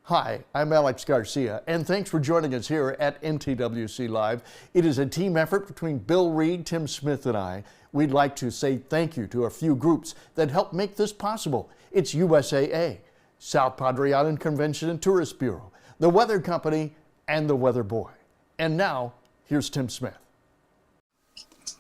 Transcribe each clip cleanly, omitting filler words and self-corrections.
Hi, I'm Alex Garcia, and thanks for joining us here at NTWC Live. It is a team effort between Bill Reed, Tim Smith, and I. We'd like to say thank you to a few groups that helped make this possible. It's USAA, South Padre Island Convention and Tourist Bureau, the Weather Company, and the Weather Boy. And now, here's Tim Smith.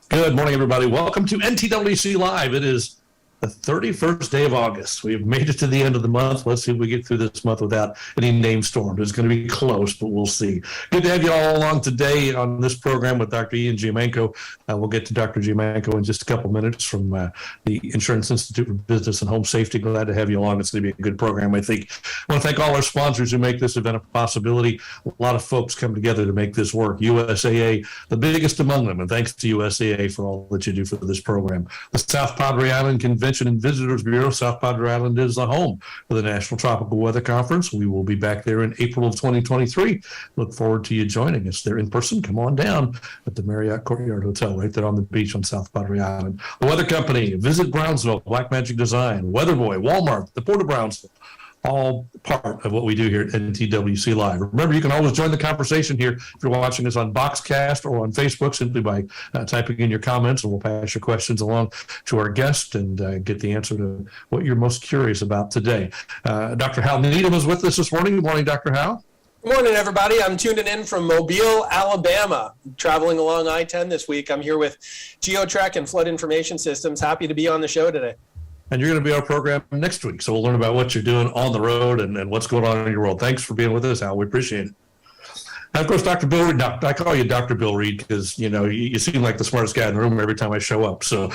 Good morning, everybody. Welcome to NTWC Live. It is the 31st day of August. We've made it to the end of the month. Let's see if we get through this month without any name storms. It's going to be close, but we'll see. Good to have you all along today on this program with Dr. Ian Giammanco. We'll get to Dr. Giammanco in just a couple minutes from the Insurance Institute for Business and Home Safety. Glad to have you along. It's going to be a good program, I think. I want to thank all our sponsors who make this event a possibility. A lot of folks come together to make this work. USAA, the biggest among them, and thanks to USAA for all that you do for this program. The South Padre Island Convention and Visitors Bureau. South Padre Island is the home for the National Tropical Weather Conference. We will be back there in April of 2023. Look forward to you joining us there in person. Come on down at the Marriott Courtyard Hotel right there on the beach on South Padre Island. The Weather Company, Visit Brownsville, Black Magic Design, Weather Boy, Walmart, the Port of Brownsville. All part of what we do here at NTWC Live. Remember, you can always join the conversation here if you're watching us on Boxcast or on Facebook simply by typing in your comments, and we'll pass your questions along to our guest and get the answer to what you're most curious about today. Dr. Hal Needham is with us this morning. Good morning, Dr. Hal. Good morning, everybody. I'm tuning in from Mobile, Alabama, traveling along I-10 this week. I'm here with GeoTrack and Flood Information Systems. Happy to be on the show today. And you're going to be our program next week. So we'll learn about what you're doing on the road and what's going on in your world. Thanks for being with us, Al. We appreciate it. And of course, Dr. Bill Reed, I call you Dr. Bill Reed because, you seem like the smartest guy in the room every time I show up. So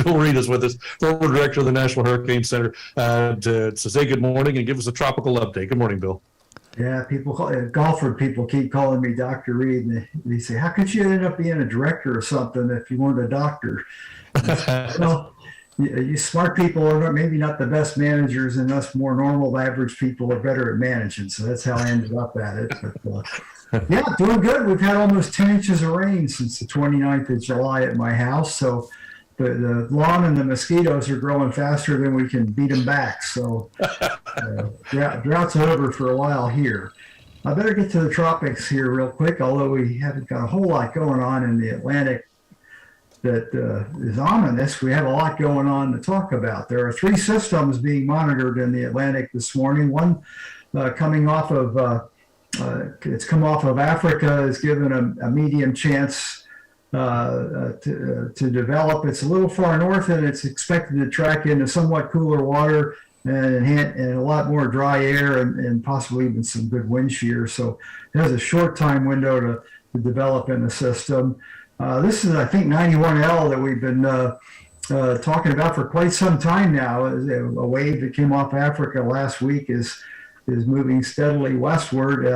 Bill Reed is with us, former director of the National Hurricane Center, to say good morning and give us a tropical update. Good morning, Bill. Yeah, golfer people keep calling me Dr. Reed, and they say, how could you end up being a director or something if you weren't a doctor? Well, you smart people are maybe not the best managers, and us more normal, average people are better at managing. So that's how I ended up at it. But, yeah, doing good. We've had almost 10 inches of rain since the 29th of July at my house. So the lawn and the mosquitoes are growing faster than we can beat them back. So yeah, drought's over for a while here. I better get to the tropics here real quick, although we haven't got a whole lot going on in the Atlantic that is ominous. We have a lot going on to talk about. There are three systems being monitored in the Atlantic this morning. One coming off of, it's come off of Africa, is given a medium chance to develop. It's a little far north, and it's expected to track into somewhat cooler water and a lot more dry air and possibly even some good wind shear. So it has a short time window to develop in the system. This is, I think, 91L that we've been talking about for quite some time now. A wave that came off Africa last week is moving steadily westward.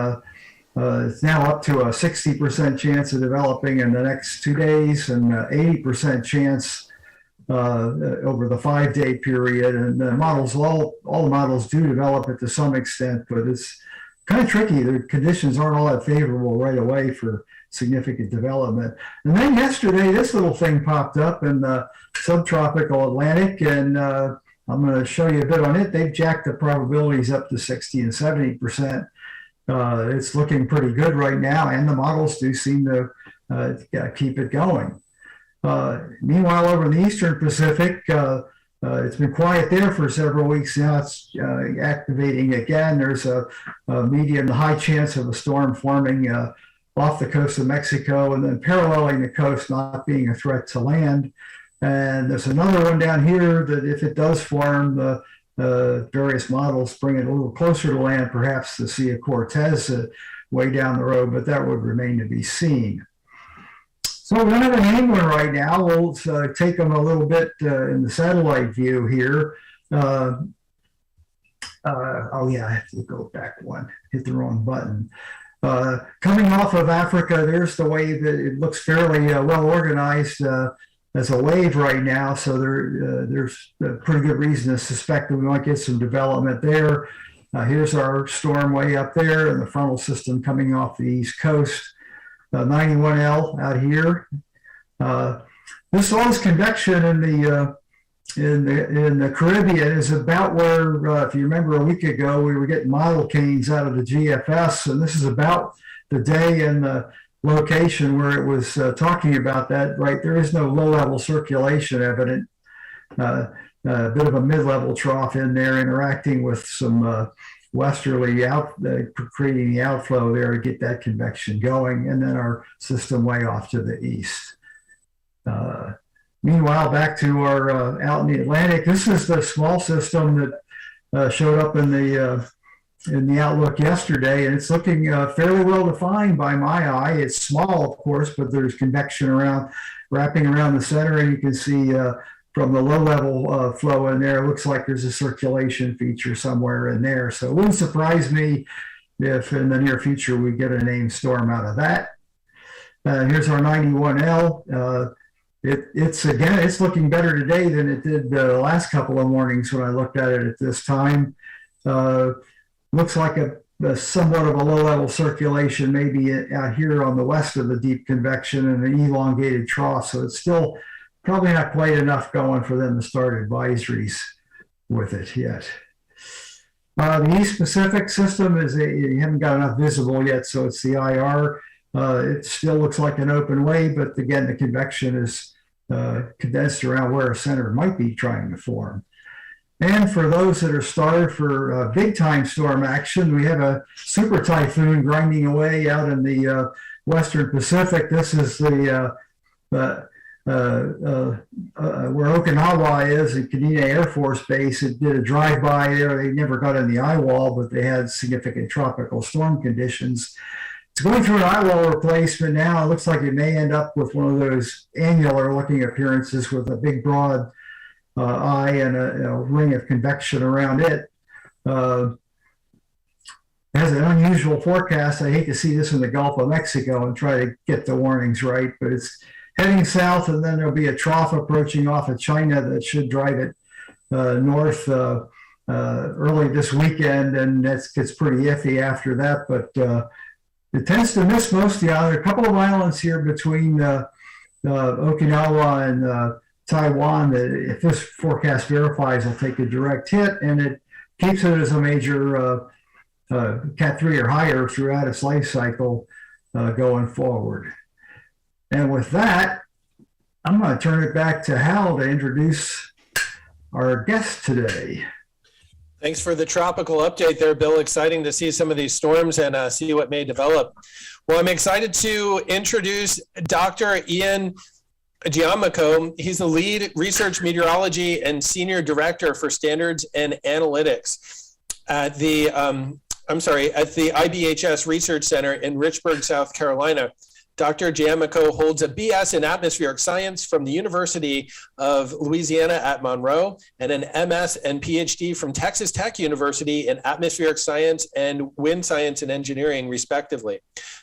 It's now up to a 60% chance of developing in the next 2 days and 80% chance over the 5-day period. And the models, all the models do develop it to some extent, but it's kind of tricky. The conditions aren't all that favorable right away for significant development. And then yesterday, this little thing popped up in the subtropical Atlantic, and I'm going to show you a bit on it. They've jacked the probabilities up to 60 and 70%. It's looking pretty good right now, and the models do seem to keep it going. Meanwhile, over in the Eastern Pacific, it's been quiet there for several weeks now. It's activating again. There's a medium to high chance of a storm forming off the coast of Mexico and then paralleling the coast, not being a threat to land. And there's another one down here that if it does form, the various models bring it a little closer to land, perhaps to see a Cortez way down the road, but that would remain to be seen. So we don't have a name one right now. We'll take them a little bit in the satellite view here. Oh yeah, I have to go back one, hit the wrong button. Coming off of Africa, there's the wave that it looks fairly well organized as a wave right now. So there's a pretty good reason to suspect that we might get some development there. Here's our storm way up there and the frontal system coming off the East Coast. 91L out here. This low convection in the in the Caribbean is about where, if you remember a week ago, we were getting model canes out of the GFS, and this is about the day and the location where it was talking about that. Right, there is no low-level circulation evident. A bit of a mid-level trough in there, interacting with some westerly out, creating the outflow there to get that convection going, and then our system way off to the east. Meanwhile, back to our out in the Atlantic. This is the small system that showed up in the outlook yesterday, and it's looking fairly well defined by my eye. It's small, of course, but there's convection wrapping around the center, and you can see from the low-level flow in there, it looks like there's a circulation feature somewhere in there. So it wouldn't surprise me if in the near future we get a named storm out of that. Here's our 91L. It's looking better today than it did the last couple of mornings when I looked at it at this time. Looks like a somewhat of a low-level circulation, maybe out here on the west of the deep convection, and an elongated trough. So it's still probably not quite enough going for them to start advisories with it yet. The East Pacific system you haven't got enough visible yet, so it's the IR. It still looks like an open way, but again, the convection is condensed around where a center might be trying to form. And for those that are starved for big time storm action, we have a super typhoon grinding away out in the Western Pacific. This is where Okinawa is at Kadena Air Force Base. It did a drive-by there. They never got in the eye wall, but they had significant tropical storm conditions. It's going through an eye wall replacement now. It looks like it may end up with one of those annular-looking appearances with a big, broad eye and a ring of convection around it. Has an unusual forecast. I hate to see this in the Gulf of Mexico and try to get the warnings right, but it's heading south, and then there'll be a trough approaching off of China that should drive it north early this weekend, and that gets pretty iffy after that. But it tends to miss most of the island. A couple of islands here between Okinawa and Taiwan that, if this forecast verifies, will take a direct hit, and it keeps it as a major Cat 3 or higher throughout its life cycle going forward. And with that, I'm going to turn it back to Hal to introduce our guest today. Thanks for the tropical update there, Bill. Exciting to see some of these storms and see what may develop. Well, I'm excited to introduce Dr. Ian Giammanco. He's the lead research meteorology and senior director for standards and analytics at the IBHS Research Center in Richburg, South Carolina. Dr. Giammanco holds a BS in atmospheric science from the University of Louisiana at Monroe and an MS and PhD from Texas Tech University in atmospheric science and wind science and engineering, respectively.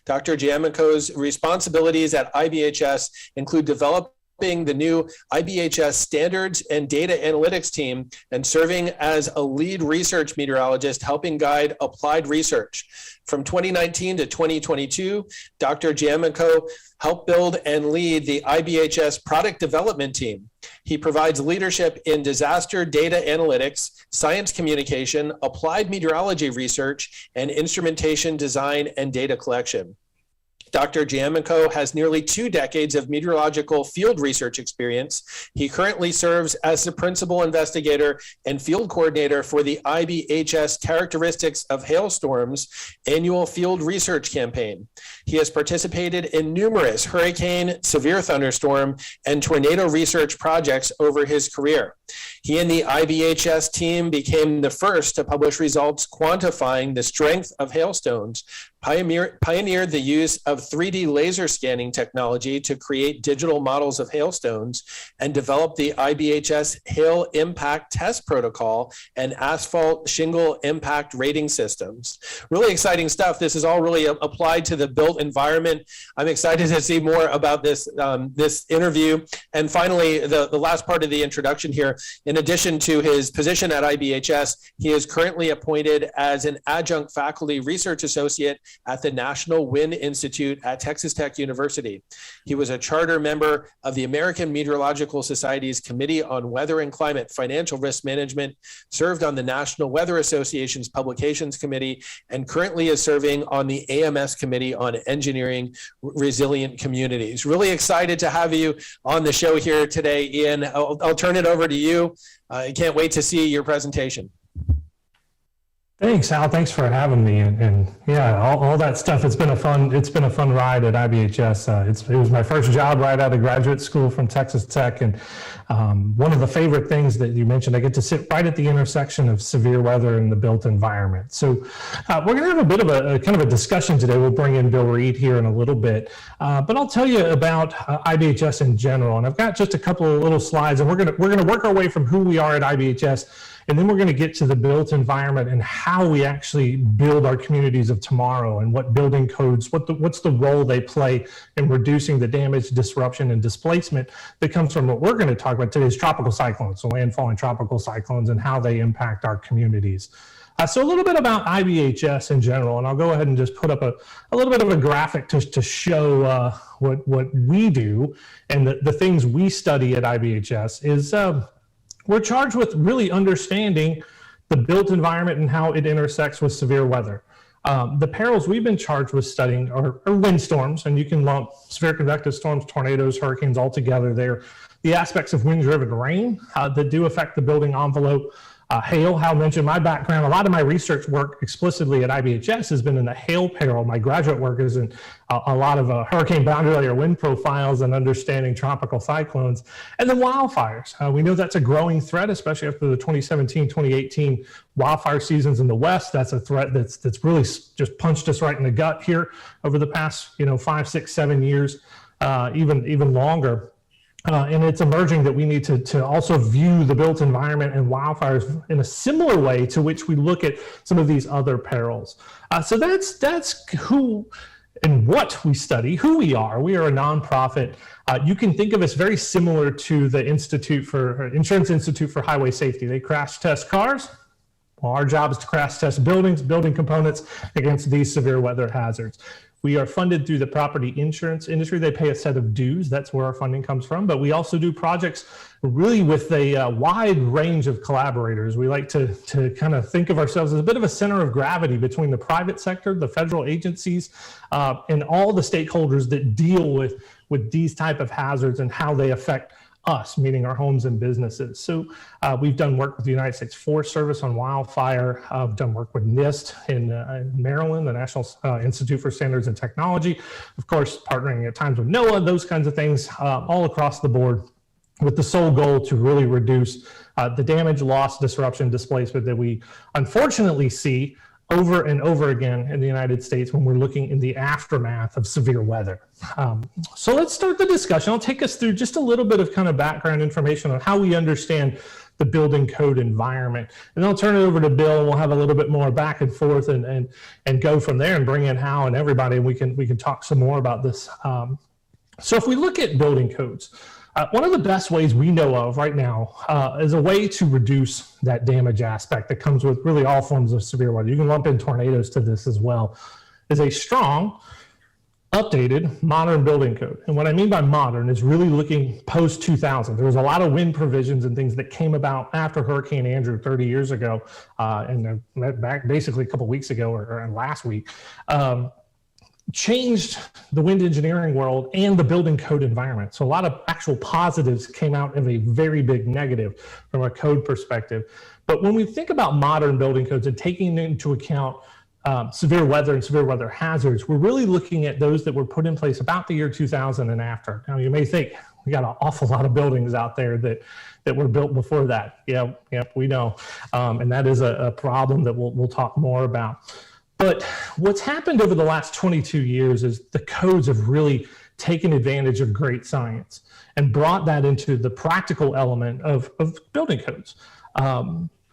Dr. Giammanco's responsibilities at IBHS include developing the new IBHS standards and data analytics team and serving as a lead research meteorologist, helping guide applied research. From 2019 to 2022, Dr. Giammanco helped build and lead the IBHS product development team. He provides leadership in disaster data analytics, science communication, applied meteorology research, and instrumentation design and data collection. Dr. Giammanco has nearly 2 decades of meteorological field research experience. He currently serves as the principal investigator and field coordinator for the IBHS Characteristics of Hailstorms annual field research campaign. He has participated in numerous hurricane, severe thunderstorm, and tornado research projects over his career. He and the IBHS team became the first to publish results quantifying the strength of hailstones, pioneered the use of 3D laser scanning technology to create digital models of hailstones, and developed the IBHS Hail Impact Test Protocol and asphalt shingle impact rating systems. Really exciting stuff. This is all really applied to the built environment. I'm excited to see more about this, this interview. And finally, the last part of the introduction here, in addition to his position at IBHS, he is currently appointed as an adjunct faculty research associate at the National Wind Institute at Texas Tech University. He was a charter member of the American Meteorological Society's Committee on Weather and Climate Financial Risk Management, served on the National Weather Association's Publications Committee, and currently is serving on the AMS Committee on Engineering Resilient Communities. Really excited to have you on the show here today, Ian. I'll turn it over to you. I can't wait to see your presentation. Thanks, Al. Thanks for having me, and yeah, all that stuff. It's been a fun ride at IBHS. It was my first job right out of graduate school from Texas Tech, and one of the favorite things that you mentioned, I get to sit right at the intersection of severe weather and the built environment. So we're going to have a bit of a kind of a discussion today. We'll bring in Bill Reed here in a little bit, but I'll tell you about IBHS in general. And I've got just a couple of little slides, and we're going to work our way from who we are at IBHS. And then we're going to get to the built environment and how we actually build our communities of tomorrow, and what building codes, what's the role they play in reducing the damage, disruption, and displacement that comes from what we're going to talk about today is tropical cyclones, so landfalling tropical cyclones and how they impact our communities. So a little bit about IBHS in general, and I'll go ahead and just put up a little bit of a graphic to show what we do and the things we study at IBHS is we're charged with really understanding the built environment and how it intersects with severe weather. The perils we've been charged with studying are windstorms, and you can lump severe convective storms, tornadoes, hurricanes all together there. The aspects of wind-driven rain that do affect the building envelope. Hail, Hal mentioned my background. A lot of my research work explicitly at IBHS has been in the hail peril. My graduate work is in a lot of hurricane boundary layer wind profiles and understanding tropical cyclones. And then wildfires. We know that's a growing threat, especially after the 2017, 2018 wildfire seasons in the West. That's a threat that's really just punched us right in the gut here over the past 5, 6, 7 years, even longer. And it's emerging that we need to also view the built environment and wildfires in a similar way to which we look at some of these other perils. So that's who and what we study, who we are. We are a nonprofit. You can think of us very similar to the Insurance Institute for Highway Safety. They crash test cars. Well, our job is to crash test building components against these severe weather hazards. We are funded through the property insurance industry. They pay a set of dues. That's where our funding comes from. But we also do projects really with a wide range of collaborators. We like to kind of think of ourselves as a bit of a center of gravity between the private sector, the federal agencies, and all the stakeholders that deal with these type of hazards and how they affect us, meaning our homes and businesses. So we've done work with the United States Forest Service on wildfire. I've done work with NIST in Maryland, the National Institute for Standards and Technology. Of course, partnering at times with NOAA, those kinds of things all across the board, with the sole goal to really reduce the damage, loss, disruption, displacement that we unfortunately see over and over again in the United States when we're looking in the aftermath of severe weather. So let's start the discussion. I'll take us through just a little bit of kind of background information on how we understand the building code environment. And then I'll turn it over to Bill, and we'll have a little bit more back and forth and go from there and bring in Hal and everybody, and we can talk some more about this. So if we look at building codes, one of the best ways we know of right now is a way to reduce that damage aspect that comes with really all forms of severe weather. You can lump in tornadoes to this as well, is a strong, updated, modern building code. And what I mean by modern is really looking post-2000. There was a lot of wind provisions and things that came about after Hurricane Andrew 30 years ago, and back basically a couple weeks ago or last week, changed the wind engineering world and the building code environment. So a lot of actual positives came out of a very big negative from a code perspective. But when we think about modern building codes and taking into account severe weather and severe weather hazards, we're really looking at those that were put in place about the year 2000 and after. Now you may think we got an awful lot of buildings out there that were built before that. Yep, we know. And that is a problem that we'll talk more about. But what's happened over the last 22 years is the codes have really taken advantage of great science and brought that into the practical element of building codes.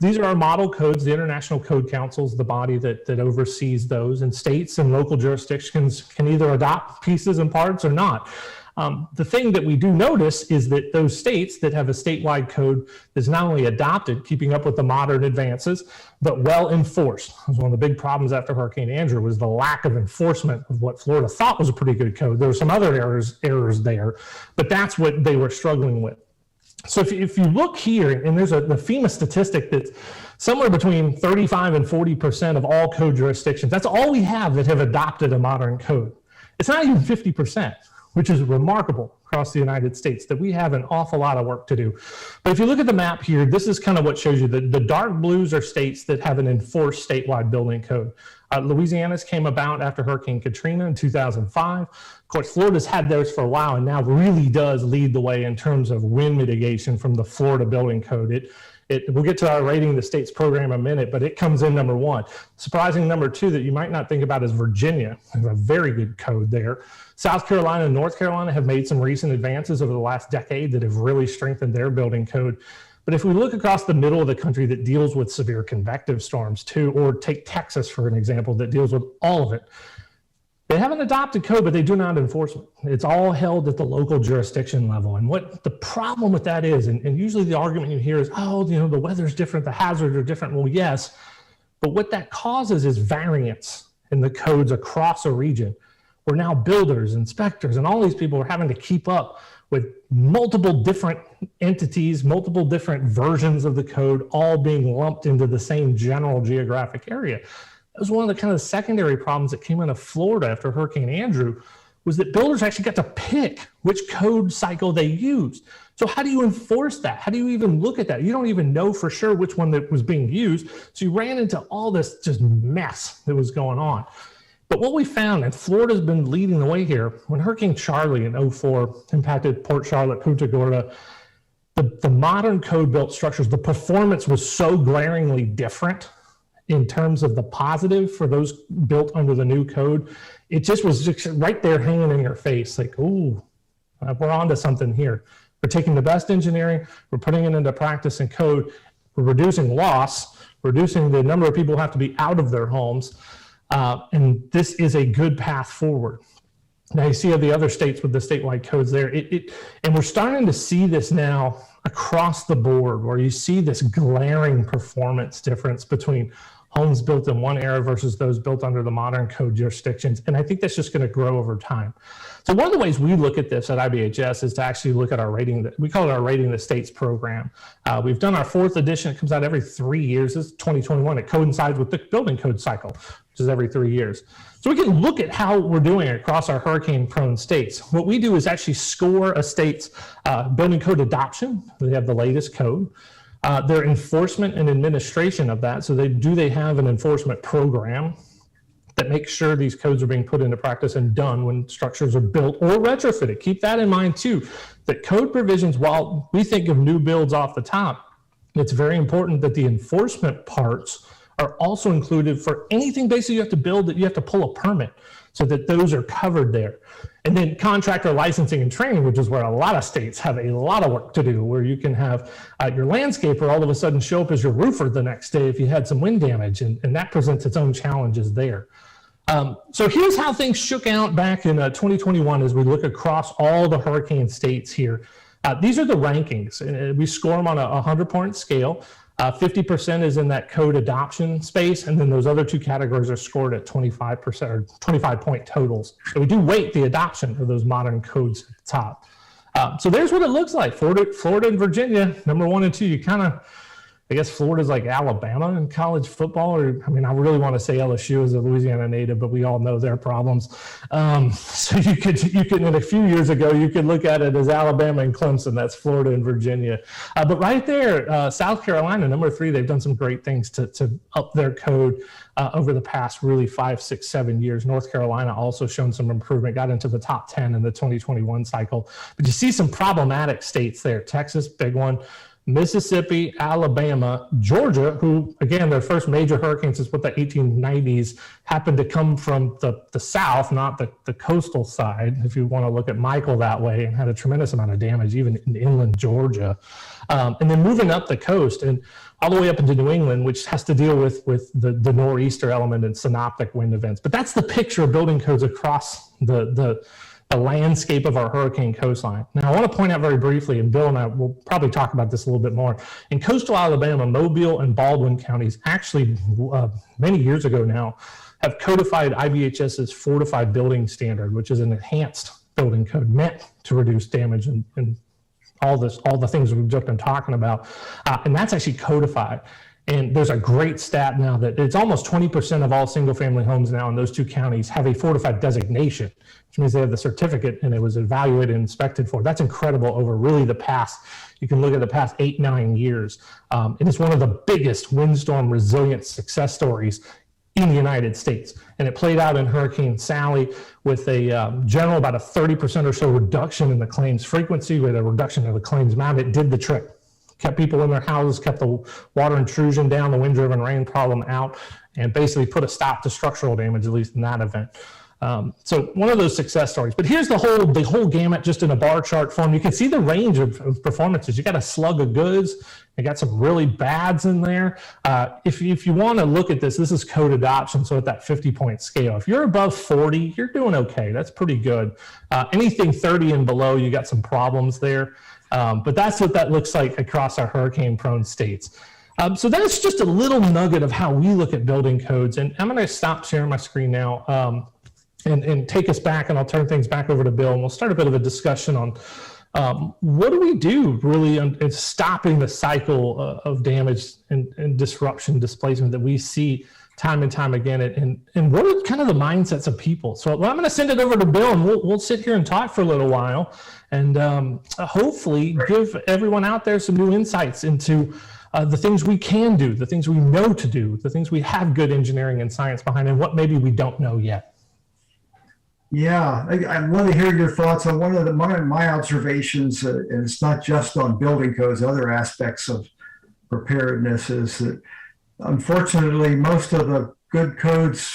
These are our model codes. The International Code Council is the body that oversees those, and states and local jurisdictions can either adopt pieces and parts or not. The thing that we do notice is that those states that have a statewide code that's not only adopted, keeping up with the modern advances, but well enforced. It was one of the big problems after Hurricane Andrew was the lack of enforcement of what Florida thought was a pretty good code. There were some other errors there, but that's what they were struggling with. So if you look here, and there's the FEMA statistic that's somewhere between 35 and 40% of all code jurisdictions, that's all we have that have adopted a modern code. It's not even 50%, which is remarkable across the United States, that we have an awful lot of work to do. But if you look at the map here, this is kind of what shows you that the dark blues are states that have an enforced statewide building code. Louisiana's came about after Hurricane Katrina in 2005. Of course, Florida's had theirs for a while and now really does lead the way in terms of wind mitigation from the Florida building code. We'll get to our rating the states program in a minute, but it comes in number one. Surprising number two that you might not think about is Virginia. They have a very good code there. South Carolina and North Carolina have made some recent advances over the last decade that have really strengthened their building code. But if we look across the middle of the country that deals with severe convective storms too, or take Texas for an example that deals with all of it, they have an adopted code, but they do not enforce it. It's all held at the local jurisdiction level. And what the problem with that is, and usually the argument you hear is, oh, the weather's different, the hazards are different. Well, yes, but what that causes is variance in the codes across a region, where now builders, inspectors, and all these people are having to keep up with multiple different entities, multiple different versions of the code, all being lumped into the same general geographic area. That was one of the kind of secondary problems that came out of Florida after Hurricane Andrew, was that builders actually got to pick which code cycle they used. So how do you enforce that? How do you even look at that? You don't even know for sure which one that was being used. So you ran into all this just mess that was going on. But what we found, and Florida's been leading the way here, when Hurricane Charlie in 2004 impacted Port Charlotte, Punta Gorda, the modern code built structures, the performance was so glaringly different in terms of the positive for those built under the new code. It just was just right there hanging in your face, like, ooh, we're onto something here. We're taking the best engineering, we're putting it into practice and code, we're reducing loss, reducing the number of people who have to be out of their homes. And this is a good path forward. Now you see the other states with the statewide codes there. And we're starting to see this now across the board, where you see this glaring performance difference between homes built in one era versus those built under the modern code jurisdictions. And I think that's just going to grow over time. So one of the ways we look at this at IBHS is to actually look at our rating. We call it our Rating the States program. We've done our 4th edition. It comes out every 3 years. This is 2021. It coincides with the building code cycle, which is every 3 years. So we can look at how we're doing across our hurricane-prone states. What we do is actually score a state's building code adoption. They have the latest code. Their enforcement and administration of that. So they have an enforcement program that makes sure these codes are being put into practice and done when structures are built or retrofitted. Keep that in mind too, that code provisions, while we think of new builds off the top, it's very important that the enforcement parts are also included for anything basically you have to build that you have to pull a permit, so that those are covered there. And then contractor licensing and training, which is where a lot of states have a lot of work to do, where you can have your landscaper all of a sudden show up as your roofer the next day if you had some wind damage, and that presents its own challenges there. So here's how things shook out back in 2021 as we look across all the hurricane states here. These are the rankings. We score them on a 100-point scale. 50% is in that code adoption space, and then those other two categories are scored at 25% or 25-point totals. So we do weight the adoption of those modern codes at the top. So there's what it looks like. Florida and Virginia, number 1 and 2. You kind of, I guess Florida's like Alabama in college football, or I mean, I really want to say LSU is a Louisiana native, but we all know their problems. So you could, in a few years ago, you could look at it as Alabama and Clemson. That's Florida and Virginia. But right there, South Carolina, number 3, they've done some great things to up their code over the past really 5, 6, 7 years. North Carolina also shown some improvement, got into the top 10 in the 2021 cycle. But you see some problematic states there. Texas, big one. Mississippi, Alabama, Georgia, who, again, their first major hurricane since the 1890s happened to come from the south, not the coastal side, if you want to look at Michael that way, and had a tremendous amount of damage, even in inland Georgia. And then moving up the coast and all the way up into New England, which has to deal with the nor'easter element and synoptic wind events. But that's the picture of building codes across the the landscape of our hurricane coastline. Now, I want to point out very briefly, and Bill and I will probably talk about this a little bit more. In coastal Alabama, Mobile and Baldwin counties actually many years ago now have codified IBHS's fortified building standard, which is an enhanced building code meant to reduce damage and all the things we've just been talking about. And that's actually codified. And there's a great stat now that it's almost 20% of all single family homes now in those two counties have a fortified designation, which means they have the certificate and it was evaluated and inspected for. That's incredible over really the past, you can look at the past 8-9 years. It is one of the biggest windstorm resilience success stories in the United States. And it played out in Hurricane Sally with a general about a 30% or so reduction in the claims frequency with a reduction of the claims amount. It did the trick. Kept people in their houses, kept the water intrusion down, the wind-driven rain problem out, and basically put a stop to structural damage, at least in that event. So one of those success stories. But here's the whole gamut just in a bar chart form. You can see the range of performances. You got a slug of goods. You got some really bads in there. If you want to look at this is code adoption, so at that 50-point scale. If you're above 40, you're doing okay. That's pretty good. Anything 30 and below, you got some problems there. But that's what that looks like across our hurricane-prone states. So that's just a little nugget of how we look at building codes. And I'm going to stop sharing my screen now and take us back, and I'll turn things back over to Bill, and we'll start a bit of a discussion on what do we do really in stopping the cycle of damage and disruption, displacement that we see time and time again, and what are kind of the mindsets of people. So I'm going to send it over to Bill, and we'll sit here and talk for a little while, and hopefully give everyone out there some new insights into the things we can do, the things we know to do, the things we have good engineering and science behind, and what maybe we don't know yet. Yeah, I want to hear your thoughts on one of my observations, and it's not just on building codes, other aspects of preparedness, is that unfortunately most of the good codes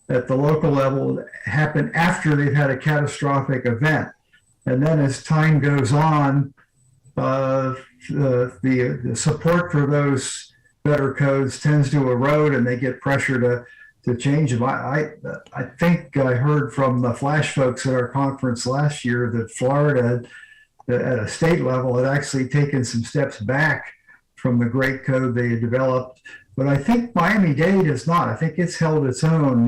at the local level happen after they've had a catastrophic event. And then as time goes on, the support for those better codes tends to erode, and they get pressure to change them. I think I heard from the Flash folks at our conference last year that Florida, at a state level, had actually taken some steps back from the great code they had developed. But I think Miami-Dade is not. I think it's held its own.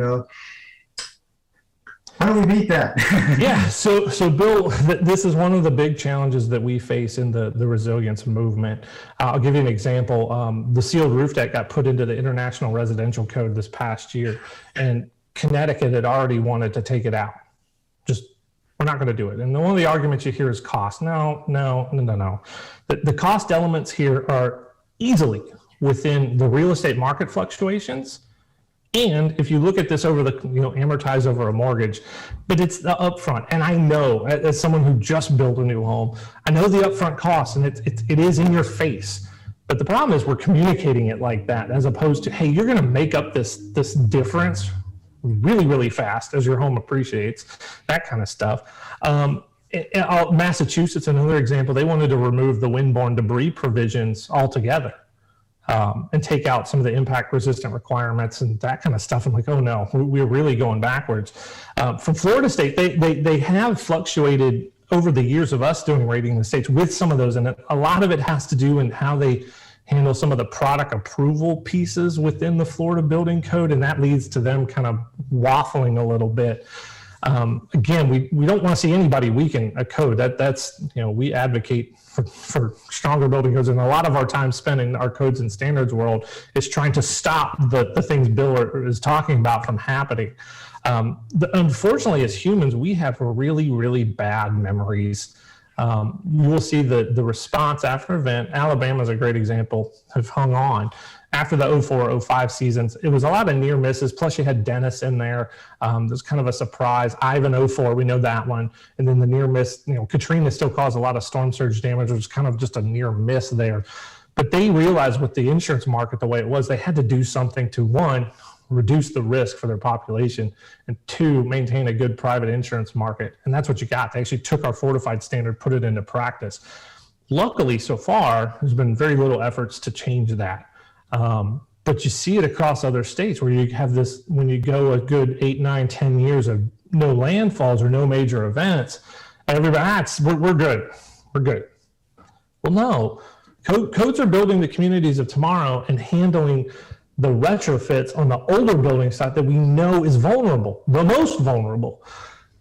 How do we beat that? Yeah, so Bill, this is one of the big challenges that we face in the resilience movement. I'll give you an example. The sealed roof deck got put into the International Residential Code this past year, and Connecticut had already wanted to take it out. We're not going to do it. And one of the arguments you hear is cost. No. The cost elements here are easily within the real estate market fluctuations. And if you look at this over amortized over a mortgage, but it's the upfront. And I know, as someone who just built a new home, I know the upfront cost, and it is in your face. But the problem is we're communicating it like that, as opposed to, hey, you're going to make up this difference really, really fast as your home appreciates, that kind of stuff. Massachusetts, another example, they wanted to remove the windborne debris provisions altogether. And take out some of the impact resistant requirements and that kind of stuff. I'm like, oh no, we're really going backwards. From Florida State, they have fluctuated over the years of us doing rating in the states with some of those, and a lot of it has to do in how they handle some of the product approval pieces within the Florida building code, and that leads to them kind of waffling a little bit. Again, we don't want to see anybody weaken a code. That's we advocate for stronger building codes, and a lot of our time spent in our codes and standards world is trying to stop the things Bill is talking about from happening. Unfortunately, as humans, we have really, really bad memories. You will see the response after an event. Alabama is a great example, have hung on. After the 04-05 seasons, it was a lot of near misses. Plus, you had Dennis in there. There's kind of a surprise. Ivan 04, we know that one. And then the near miss, Katrina still caused a lot of storm surge damage. It was kind of just a near miss there. But they realized with the insurance market the way it was, they had to do something to, one, reduce the risk for their population, and two, maintain a good private insurance market. And that's what you got. They actually took our fortified standard, put it into practice. Luckily, so far, there's been very little efforts to change that. But you see it across other states where you have this, when you go a good 8, 9, 10 years of no landfalls or no major events, everybody, we're good. We're good. Well, no. Codes are building the communities of tomorrow and handling the retrofits on the older building site that we know is vulnerable, the most vulnerable.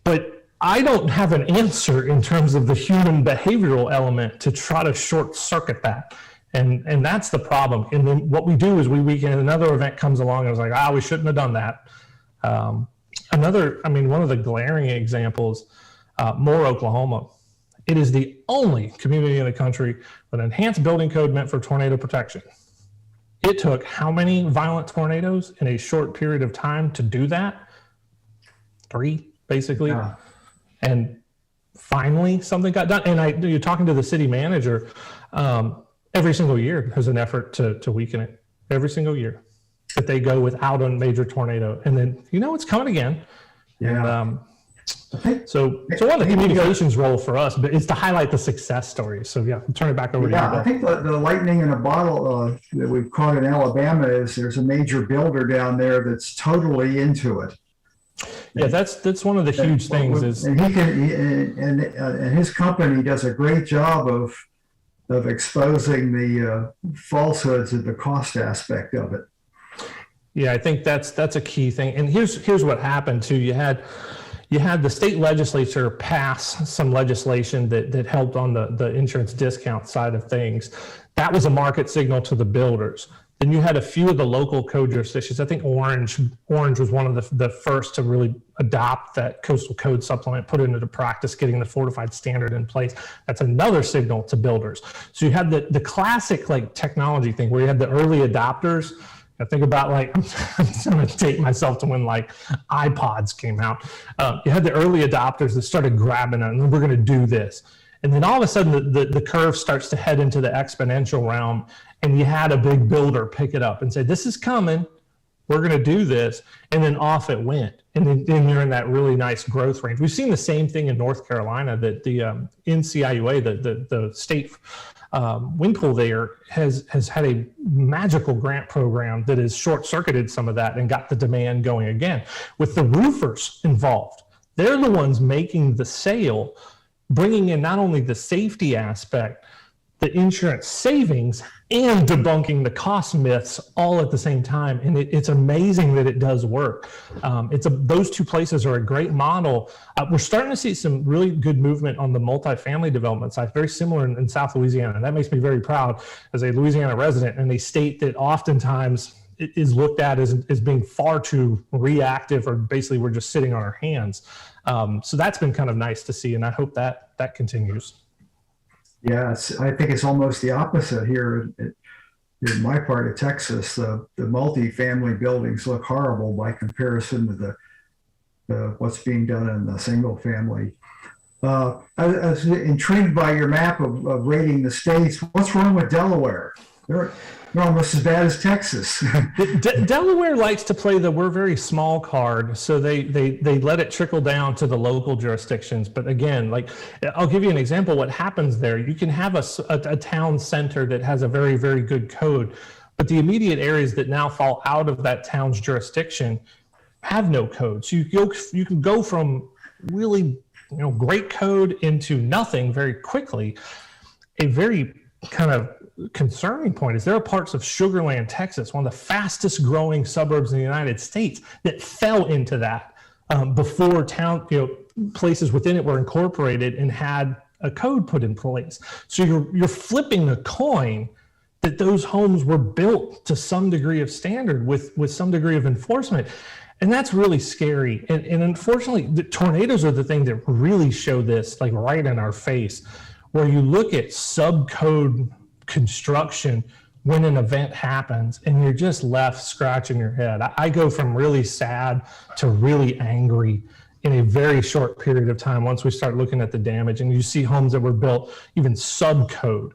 But I don't have an answer in terms of the human behavioral element to try to short circuit that. And that's the problem. And then what we do is we weekend, another event comes along and it's like, we shouldn't have done that. One of the glaring examples, Moore, Oklahoma. It is the only community in the country with an enhanced building code meant for tornado protection. It took how many violent tornadoes in a short period of time to do that? 3, basically. Yeah. And finally, something got done. And you're talking to the city manager, every single year there's an effort to weaken it. Every single year that they go without a major tornado. And then, it's coming again. Yeah. And, so one of the communications role for us is to highlight the success stories. So I'll turn it back over to you. I think the lightning in a bottle that we've caught in Alabama is there's a major builder down there that's totally into it. Yeah, that's one of the huge things. And he can, and his company does a great job of exposing the falsehoods of the cost aspect of it. Yeah, I think that's a key thing. And here's what happened too. You had the state legislature pass some legislation that helped on the insurance discount side of things. That was a market signal to the builders. Then you had a few of the local code jurisdictions. I think Orange was one of the first to really adopt that coastal code supplement, put it into practice, getting the fortified standard in place. That's another signal to builders. So you had the classic technology thing where you had the early adopters. I think about I'm going to date myself to when iPods came out. You had the early adopters that started grabbing it, and we're going to do this. And then all of a sudden the curve starts to head into the exponential realm, and you had a big builder pick it up and say, this is coming, we're going to do this, and then off it went. And then you're in that really nice growth range. We've seen the same thing in North Carolina, that the NCIUA, the state wind pool there has had a magical grant program that has short-circuited some of that and got the demand going again. With the roofers involved, they're the ones making the sale, bringing in not only the safety aspect, the insurance savings, and debunking the cost myths all at the same time. And it's amazing that it does work. Those two places are a great model. We're starting to see some really good movement on the multifamily development side, very similar in South Louisiana. And that makes me very proud as a Louisiana resident in a state that oftentimes is looked at as being far too reactive, or basically we're just sitting on our hands. So that's been kind of nice to see, and I hope that continues. Yeah, I think it's almost the opposite here. In my part of Texas, the multi-family buildings look horrible by comparison to the what's being done in the single family. I was intrigued by your map of rating the states. What's wrong with Delaware? They're almost as bad as Texas. Delaware likes to play the we're very small card, so they let it trickle down to the local jurisdictions. But again, I'll give you an example. What happens there, you can have a town center that has a very, very good code, but the immediate areas that now fall out of that town's jurisdiction have no code. So you can go from really great code into nothing very quickly. A very kind of concerning point is there are parts of Sugar Land, Texas, one of the fastest growing suburbs in the United States, that fell into that before town, places within it were incorporated and had a code put in place. So you're flipping the coin that those homes were built to some degree of standard with some degree of enforcement. And that's really scary. And unfortunately, the tornadoes are the thing that really show this right in our face, where you look at subcode construction when an event happens and you're just left scratching your head. I go from really sad to really angry in a very short period of time once we start looking at the damage, and you see homes that were built even subcode.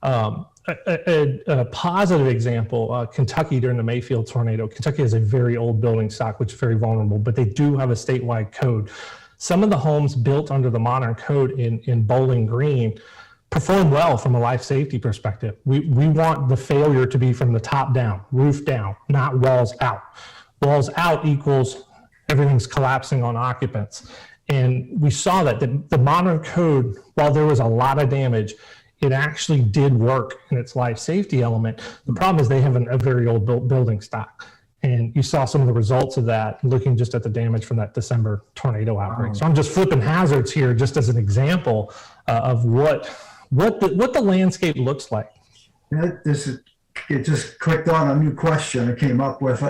A positive example, Kentucky during the Mayfield tornado. Kentucky has a very old building stock, which is very vulnerable, but they do have a statewide code. Some of the homes built under the modern code in Bowling Green perform well from a life safety perspective. We want the failure to be from the top down, roof down, not walls out. Walls out equals everything's collapsing on occupants. And we saw that the modern code, while there was a lot of damage, it actually did work in its life safety element. The problem is they have a very old building stock. And you saw some of the results of that looking just at the damage from that December tornado outbreak. So I'm just flipping hazards here just as an example of what the landscape looks like. It just clicked on a new question I came up with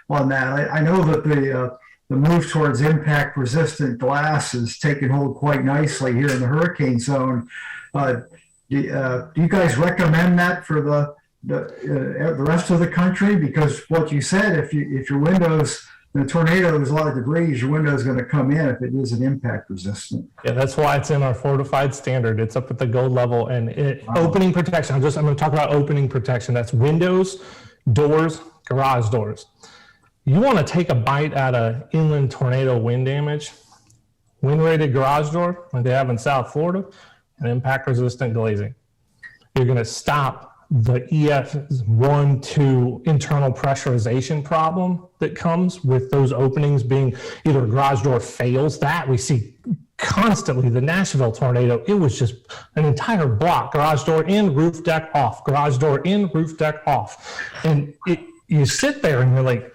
on that. I know that the move towards impact resistant glass is taking hold quite nicely here in the hurricane zone. Do you guys recommend that for the rest of the country? Because what you said, if your windows, in a tornado, there's a lot of debris, your window is going to come in if it isn't impact resistant. Yeah, that's why it's in our fortified standard. It's up at the gold level. And opening protection, I'm going to talk about opening protection. That's windows, doors, garage doors. You want to take a bite out of inland tornado wind damage, wind rated garage door like they have in South Florida, and impact resistant glazing. You're going to stop the EF1-2 internal pressurization problem that comes with those openings being either a garage door fails. That we see constantly. The Nashville tornado, it was just an entire block, garage door in, roof deck off, garage door in, roof deck off. And you sit there and you're like,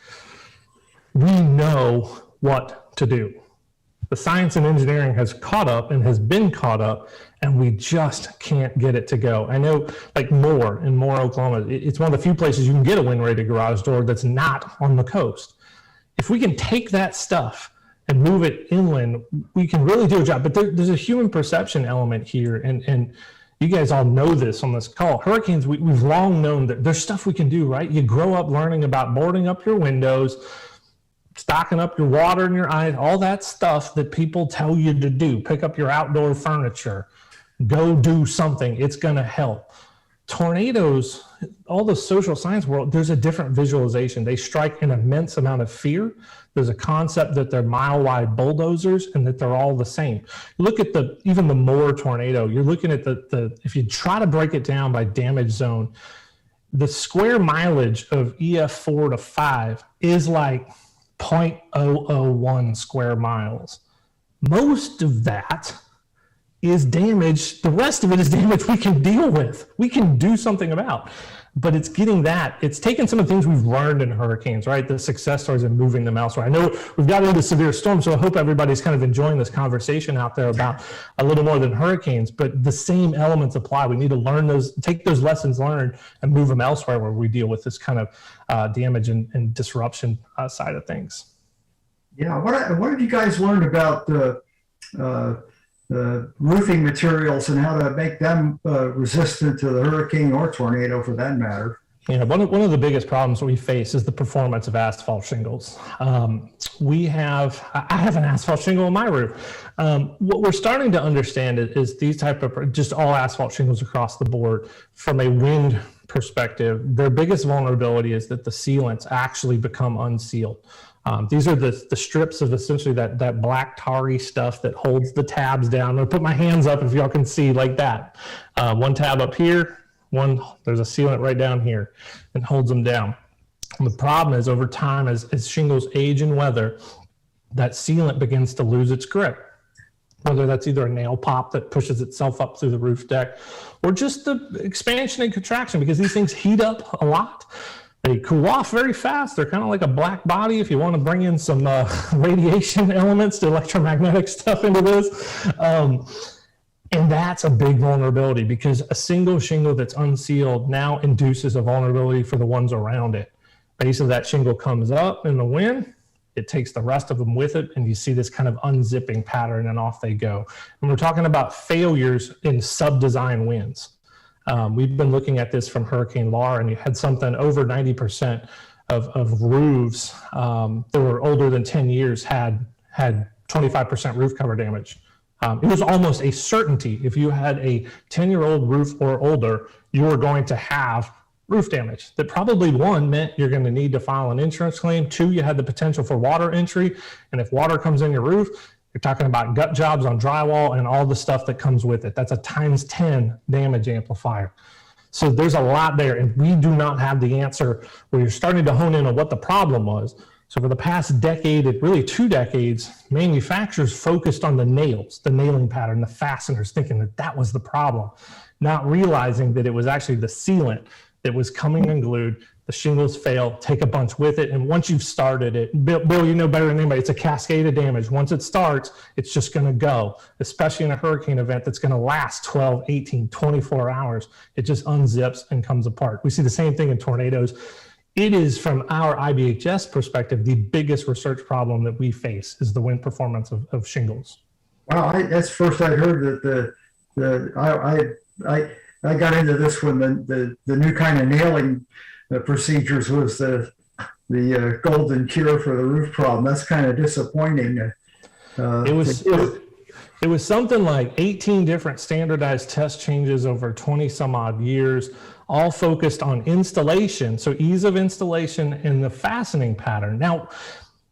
we know what to do. The science and engineering has caught up and has been caught up, and we just can't get it to go. I know, like Moore, Oklahoma, it's one of the few places you can get a wind-rated garage door that's not on the coast. If we can take that stuff and move it inland, we can really do a job. But there's a human perception element here, and you guys all know this on this call. Hurricanes, we've long known that there's stuff we can do, right? You grow up learning about boarding up your windows, stocking up your water and your ice, all that stuff that people tell you to do. Pick up your outdoor furniture, go do something. It's going to help. Tornadoes, all the social science world, there's a different visualization. They strike an immense amount of fear. There's a concept that they're mile-wide bulldozers and that they're all the same. Look at even the Moore tornado. You're looking at if you try to break it down by damage zone, the square mileage of EF4 to 5 is like 0.001 square miles. Most of that is damage. The rest of it is damage we can deal with. We can do something about. But it's getting that. It's taking some of the things we've learned in hurricanes, right? The success stories and moving them elsewhere. I know we've got into severe storms, so I hope everybody's kind of enjoying this conversation out there about a little more than hurricanes, but the same elements apply. We need to learn those, take those lessons learned and move them elsewhere where we deal with this kind of damage and disruption side of things. Yeah, what have you guys learned about the roofing materials and how to make them resistant to the hurricane or tornado for that matter? Yeah, one of the biggest problems we face is the performance of asphalt shingles. I have an asphalt shingle on my roof. What we're starting to understand is these type of, just all asphalt shingles across the board, from a wind perspective, their biggest vulnerability is that the sealants actually become unsealed. These are the strips of essentially that black tarry stuff that holds the tabs down. I'm gonna put my hands up if y'all can see like that. One tab up here, there's a sealant right down here and holds them down. And the problem is over time, as shingles age and weather, that sealant begins to lose its grip. Whether that's either a nail pop that pushes itself up through the roof deck or just the expansion and contraction, because these things heat up a lot. They cool off very fast. They're kind of like a black body if you want to bring in some radiation elements, the electromagnetic stuff into this. And that's a big vulnerability because a single shingle that's unsealed now induces a vulnerability for the ones around it. Base of that shingle comes up in the wind, it takes the rest of them with it, and you see this kind of unzipping pattern and off they go. And we're talking about failures in sub-design winds. We've been looking at this from Hurricane Laura, and you had something over 90% of roofs that were older than 10 years had 25% roof cover damage. It was almost a certainty. If you had a 10-year-old roof or older, you were going to have roof damage. That probably, one, meant you're going to need to file an insurance claim. Two, you had the potential for water entry. And if water comes in your roof, You're talking about gut jobs on drywall and all the stuff that comes with it. That's a times 10 damage amplifier. So there's a lot there, and we do not have the answer where you're starting to hone in on what the problem was. So for the past decade, really 2 decades, manufacturers focused on the nails, the nailing pattern, the fasteners, thinking that that was the problem, not realizing that it was actually the sealant that was coming unglued. The shingles fail, take a bunch with it, and once you've started it, Bill, you know better than anybody, it's a cascade of damage. Once it starts, it's just going to go, especially in a hurricane event that's going to last 12, 18, 24 hours. It just unzips and comes apart. We see the same thing in tornadoes. It is, from our IBHS perspective, the biggest research problem that we face is the wind performance of shingles. Wow, that's first I heard that I got into this when the new kind of nailing procedures was the golden cure for the roof problem. That's kind of disappointing. It was something like 18 different standardized test changes over 20 some odd years, all focused on installation, so ease of installation and the fastening pattern. Now,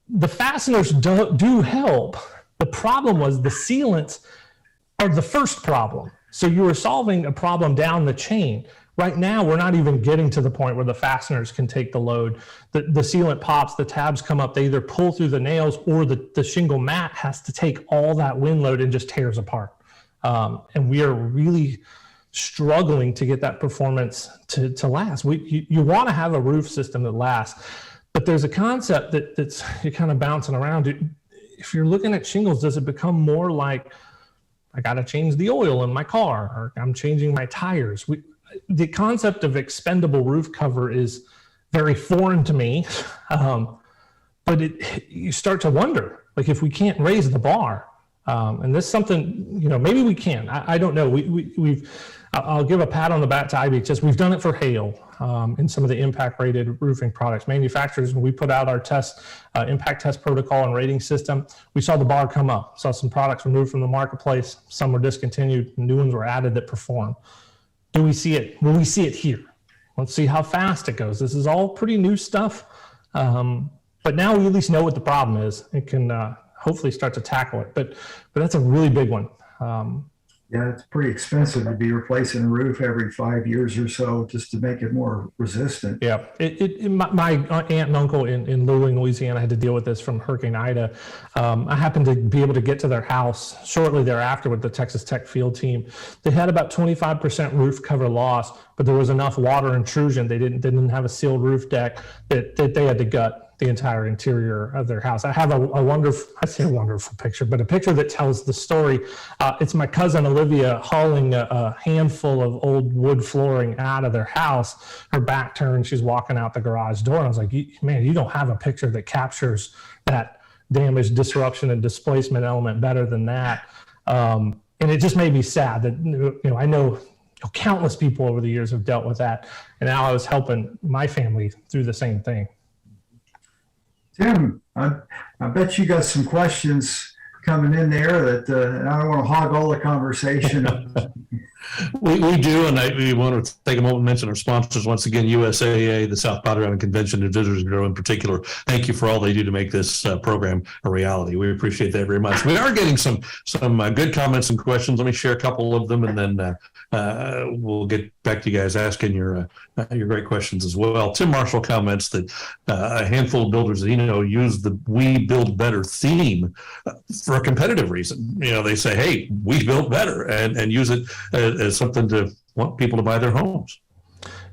the fasteners do help. The problem was the sealants are the first problem. So you were solving a problem down the chain. Right now, we're not even getting to the point where the fasteners can take the load. The sealant pops, the tabs come up, they either pull through the nails, or the shingle mat has to take all that wind load and just tears apart. And we are really struggling to get that performance to last. You want to have a roof system that lasts, but there's a concept that's you're kind of bouncing around. If you're looking at shingles, does it become more like, I got to change the oil in my car, or I'm changing my tires? The concept of expendable roof cover is very foreign to me, but you start to wonder, like, if we can't raise the bar, and this is something, maybe we can. I don't know. I'll give a pat on the back to IBHS. We've done it for hail in some of the impact rated roofing products. Manufacturers, when we put out our impact test protocol and rating system, we saw the bar come up. Saw some products removed from the marketplace. Some were discontinued. New ones were added that perform. Do we see it? Will we see it here? Let's see how fast it goes. This is all pretty new stuff. But now we at least know what the problem is and can hopefully start to tackle it. But that's a really big one. Yeah, it's pretty expensive to be replacing a roof every 5 years or so just to make it more resistant. Yeah, my aunt and uncle in Louisiana had to deal with this from Hurricane Ida. I happened to be able to get to their house shortly thereafter with the Texas Tech field team. They had about 25% roof cover loss, but there was enough water intrusion. They didn't have a sealed roof deck that they had to gut the entire interior of their house. I have a wonderful picture, but a picture that tells the story. It's my cousin Olivia hauling a handful of old wood flooring out of their house. Her back turned, she's walking out the garage door. And I was like, man, you don't have a picture that captures that damage, disruption, and displacement element better than that. And it just made me sad that, I know countless people over the years have dealt with that. And now I was helping my family through the same thing. Tim, I bet you got some questions coming in there that I don't want to hog all the conversation. We do, and we want to take a moment and mention our sponsors once again, USAA, the South Powder Island Convention and Visitors Bureau in particular. Thank you for all they do to make this program a reality. We appreciate that very much. We are getting some good comments and questions. Let me share a couple of them, and then we'll get back to you guys asking your great questions as well. Tim Marshall comments that a handful of builders that use the "We Build Better" theme for a competitive reason. They say, "Hey, we build better," and use it as something to want people to buy their homes.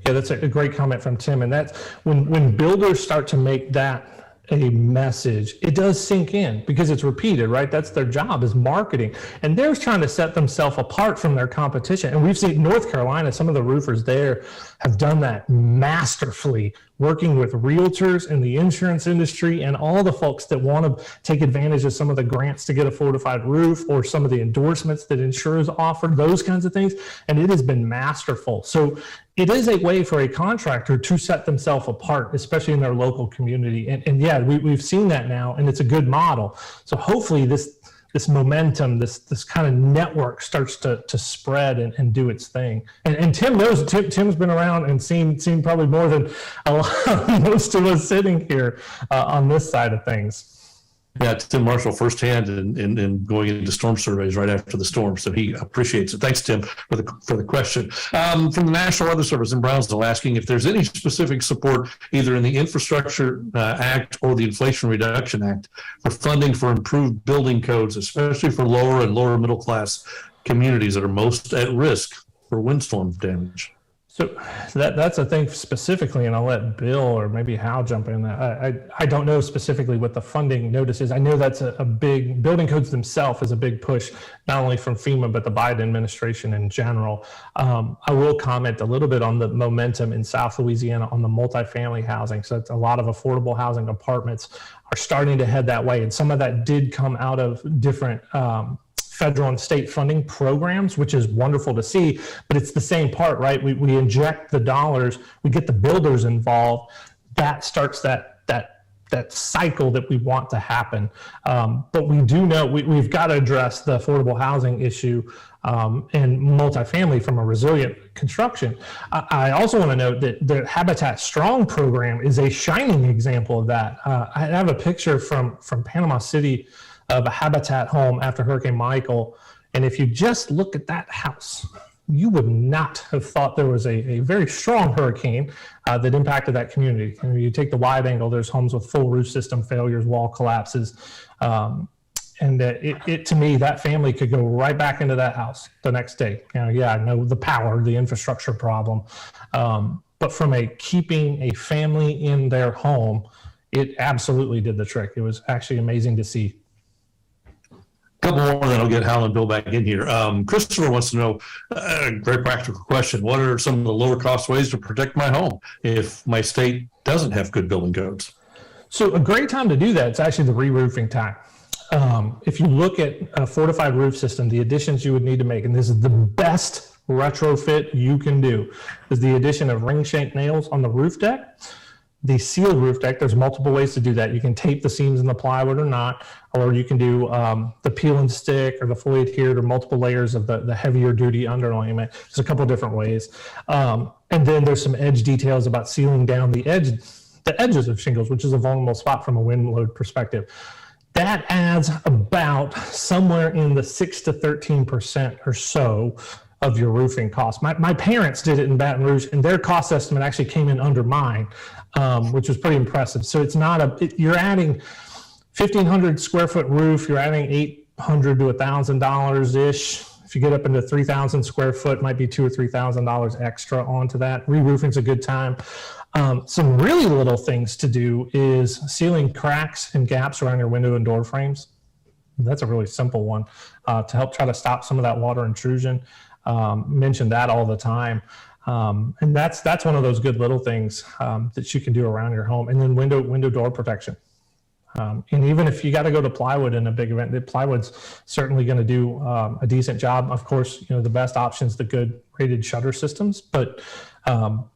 Yeah, that's a great comment from Tim. And that's when builders start to make that a message, it does sink in because it's repeated, right? That's their job, is marketing. And they're trying to set themselves apart from their competition. And we've seen North Carolina, some of the roofers there have done that masterfully, working with realtors in the insurance industry and all the folks that want to take advantage of some of the grants to get a fortified roof or some of the endorsements that insurers offer, those kinds of things. And it has been masterful. So it is a way for a contractor to set themselves apart, especially in their local community. And yeah, we've seen that now, and it's a good model. So hopefully this momentum, this kind of network starts to spread and do its thing. And Tim knows, Tim's been around and seen probably more than most of us sitting here on this side of things. Yeah, Tim Marshall firsthand in going into storm surveys right after the storm, so he appreciates it. Thanks, Tim, for the question. From the National Weather Service in Brownsville, asking if there's any specific support either in the Infrastructure Act or the Inflation Reduction Act for funding for improved building codes, especially for lower and lower middle class communities that are most at risk for windstorm damage. So that's a thing specifically, and I'll let Bill or maybe Hal jump in. I don't know specifically what the funding notice is. I know that's a big, building codes themselves is a big push, not only from FEMA, but the Biden administration in general. I will comment a little bit on the momentum in South Louisiana on the multifamily housing. So it's a lot of affordable housing apartments are starting to head that way. And some of that did come out of different federal and state funding programs, which is wonderful to see, but it's the same part, right? We inject the dollars, we get the builders involved, that starts that cycle that we want to happen. But we do know we've got to address the affordable housing issue and multifamily from a resilient construction. I also want to note that the Habitat Strong program is a shining example of that. I have a picture from Panama City of a Habitat home after Hurricane Michael. And if you just look at that house, you would not have thought there was a very strong hurricane that impacted that community. And you take the wide angle, there's homes with full roof system failures, wall collapses. It to me, that family could go right back into that house the next day. I know the power, the infrastructure problem. But from keeping a family in their home, it absolutely did the trick. It was actually amazing to see. Couple more, then I'll get Hal and Bill back in here. Christopher wants to know a very practical question. What are some of the lower cost ways to protect my home if my state doesn't have good building codes? So a great time to do that, it's actually the re-roofing time. If you look at a fortified roof system, the additions you would need to make, and this is the best retrofit you can do, is the addition of ring shank nails on the roof deck. The sealed roof deck, there's multiple ways to do that. You can tape the seams in the plywood or not, or you can do the peel and stick or the fully adhered or multiple layers of the heavier duty underlayment. There's a couple different ways. And then there's some edge details about sealing down the edges of shingles, which is a vulnerable spot from a wind load perspective. That adds about somewhere in the 6 to 13% or so of your roofing costs. My parents did it in Baton Rouge, and their cost estimate actually came in under mine, which was pretty impressive. So it's not you're adding 1,500 square foot roof, you're adding $800 to $1,000 ish. If you get up into 3,000 square foot, might be $2,000 or $3,000 extra onto that. Re-roofing's a good time. Some really little things to do is sealing cracks and gaps around your window and door frames. That's a really simple one to help try to stop some of that water intrusion. Mention that all the time. And that's one of those good little things that you can do around your home. And then window door protection. And even if you got to go to plywood in a big event, the plywood's certainly going to do a decent job. Of course, the best option is the good rated shutter systems, but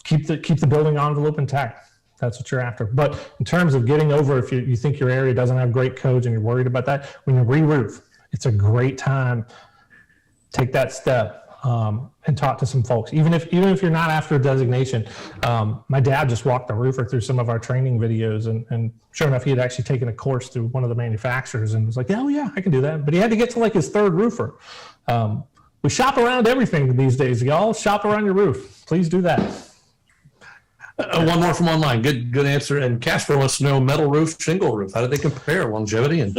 keep the building envelope intact. That's what you're after. But in terms of getting over, if you think your area doesn't have great codes and you're worried about that, when you re-roof, it's a great time. Take that step. And talk to some folks, even if you're not after a designation. My dad just walked the roofer through some of our training videos, and sure enough, he had actually taken a course through one of the manufacturers and was like, oh yeah, I can do that. But he had to get to like his third roofer. We shop around everything these days, y'all. Shop around your roof. Please do that. One more from online. Good answer. And Casper wants to know metal roof, shingle roof. How do they compare longevity and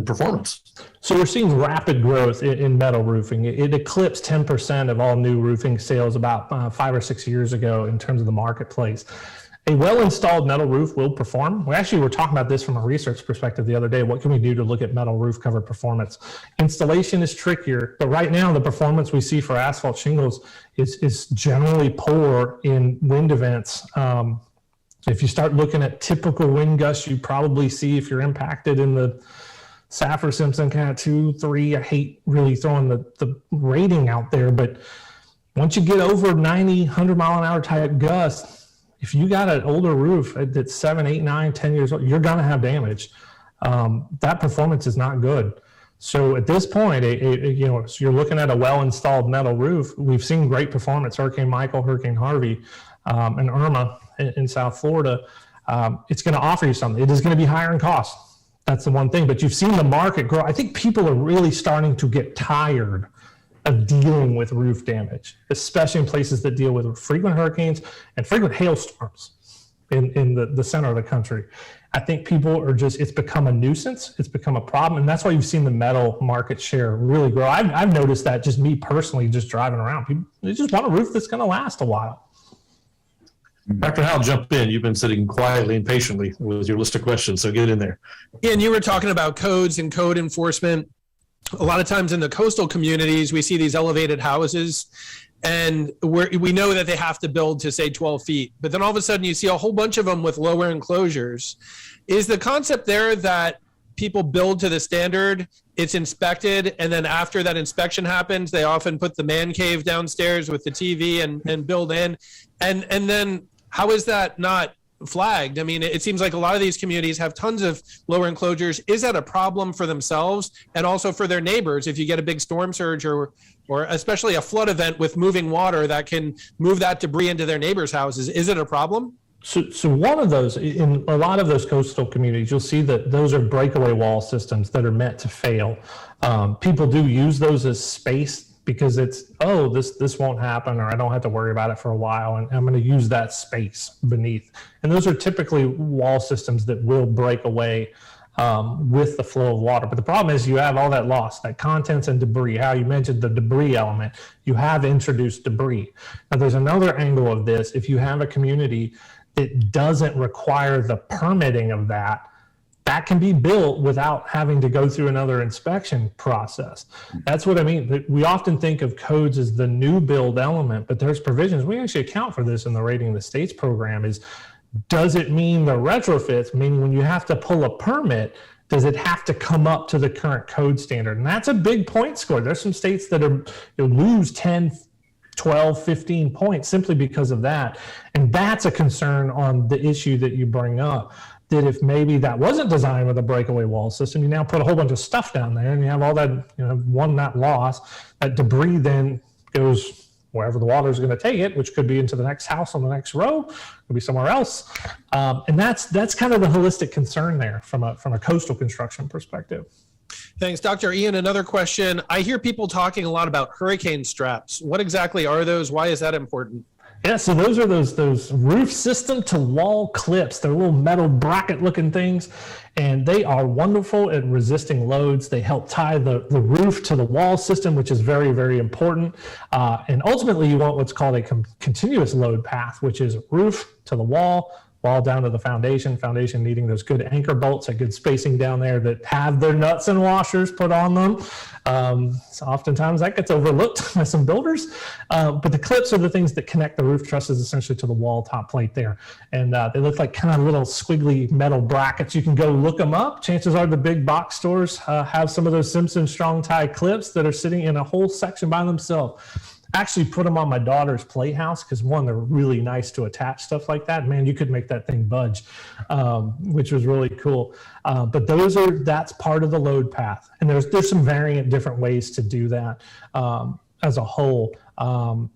performance? So we're seeing rapid growth in metal roofing. It eclipsed 10% of all new roofing sales about 5 or 6 years ago in terms of the marketplace. A well-installed metal roof will perform. We actually were talking about this from a research perspective the other day. What can we do to look at metal roof cover performance? Installation is trickier, but right now the performance we see for asphalt shingles is generally poor in wind events. If you start looking at typical wind gusts, you probably see if you're impacted in the Saffir-Simpson kind of 2, 3. I hate really throwing the rating out there, but once you get over 90, 100 mile an hour type gusts, if you got an older roof that's 7, 8, 9, 10 years old, you're going to have damage. That performance is not good. So at this point, so you're looking at a well-installed metal roof. We've seen great performance, Hurricane Michael, Hurricane Harvey, and Irma in South Florida. It's going to offer you something. It is going to be higher in cost. That's the one thing. But you've seen the market grow. I think people are really starting to get tired of dealing with roof damage, especially in places that deal with frequent hurricanes and frequent hailstorms in the center of the country. I think people are just, it's become a nuisance. It's become a problem. And that's why you've seen the metal market share really grow. I've noticed that, just me personally, just driving around. People, they just want a roof that's going to last a while. Dr. Howell, jump in. You've been sitting quietly and patiently with your list of questions, so get in there. Ian, you were talking about codes and code enforcement. A lot of times in the coastal communities, we see these elevated houses, and we know that they have to build to, say, 12 feet. But then all of a sudden you see a whole bunch of them with lower enclosures. Is the concept there that people build to the standard, it's inspected, and then after that inspection happens, they often put the man cave downstairs with the TV and build in? And then how is that not flagged? I mean, it seems like a lot of these communities have tons of lower enclosures. Is that a problem for themselves and also for their neighbors? If you get a big storm surge or especially a flood event with moving water that can move that debris into their neighbors' houses, is it a problem? So one of those, in a lot of those coastal communities, you'll see that those are breakaway wall systems that are meant to fail. People do use those as space, because it's, oh, this won't happen, or I don't have to worry about it for a while, and I'm going to use that space beneath. And those are typically wall systems that will break away with the flow of water. But the problem is you have all that loss, that contents and debris. How you mentioned the debris element, you have introduced debris. Now there's another angle of this. If you have a community that doesn't require the permitting of that can be built without having to go through another inspection process. That's what I mean. We often think of codes as the new build element, but there's provisions. We actually account for this in the Rating the States program. Is, does it mean the retrofits, meaning when you have to pull a permit, does it have to come up to the current code standard? And that's a big point score. There's some states that are, lose 10, 12, 15 points simply because of that. And that's a concern on the issue that you bring up. That if maybe that wasn't designed with a breakaway wall system, you now put a whole bunch of stuff down there and you have all that, that loss, that debris then goes wherever the water is going to take it, which could be into the next house on the next row, could be somewhere else. And that's kind of the holistic concern there from a coastal construction perspective. Thanks, Dr. Ian. Another question. I hear people talking a lot about hurricane straps. What exactly are those? Why is that important? Yeah, so those are those roof system to wall clips. They're little metal bracket looking things, and they are wonderful at resisting loads. They help tie the roof to the wall system, which is very, very important. And ultimately, you want what's called a continuous load path, which is roof to the wall down to the foundation needing those good anchor bolts, a good spacing down there that have their nuts and washers put on them. So oftentimes that gets overlooked by some builders. But the clips are the things that connect the roof trusses essentially to the wall top plate there. And they look like kind of little squiggly metal brackets. You can go look them up. Chances are the big box stores have some of those Simpson strong tie clips that are sitting in a whole section by themselves. Actually put them on my daughter's playhouse because, one, they're really nice to attach stuff like that. Man, you could make that thing budge, which was really cool. But that's part of the load path. And there's some variant different ways to do that as a whole.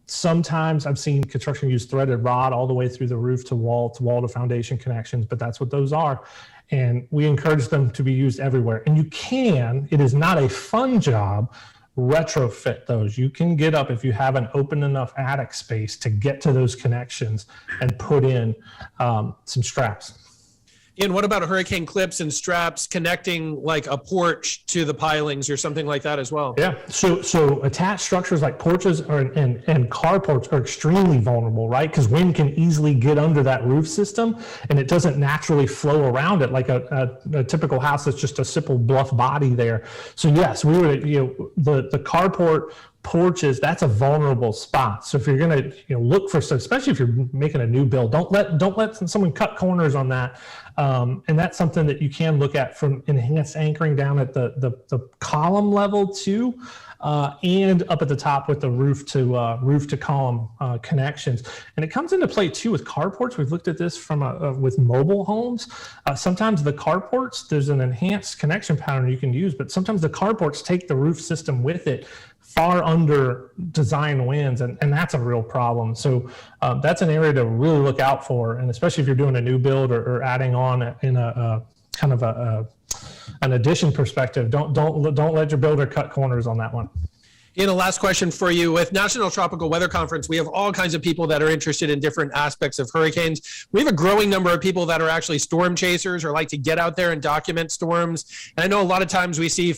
Sometimes I've seen construction use threaded rod all the way through the roof to wall to foundation connections, but that's what those are. And we encourage them to be used everywhere. And it is not a fun job, retrofit those. You can get up, if you have an open enough attic space, to get to those connections and put in some straps. Ian, what about hurricane clips and straps connecting like a porch to the pilings or something like that as well? Yeah, so attached structures like porches and carports are extremely vulnerable, right? Because wind can easily get under that roof system and it doesn't naturally flow around it like a typical house that's just a simple bluff body there. So yes, we would, the carport, porches, that's a vulnerable spot. So if you're going to look for, especially if you're making a new build, don't let someone cut corners on that. And that's something that you can look at from enhanced anchoring down at the column level too, and up at the top with the roof to column connections. And it comes into play too with carports. We've looked at this with mobile homes. Sometimes the carports, there's an enhanced connection pattern you can use, but sometimes the carports take the roof system with it far under design winds, and that's a real problem. So that's an area to really look out for, and especially if you're doing a new build or adding on in a kind of a an addition perspective, don't let your builder cut corners on that one. Ian, a last question for you. With National Tropical Weather Conference, we have all kinds of people that are interested in different aspects of hurricanes. We have a growing number of people that are actually storm chasers or like to get out there and document storms. And I know a lot of times we see,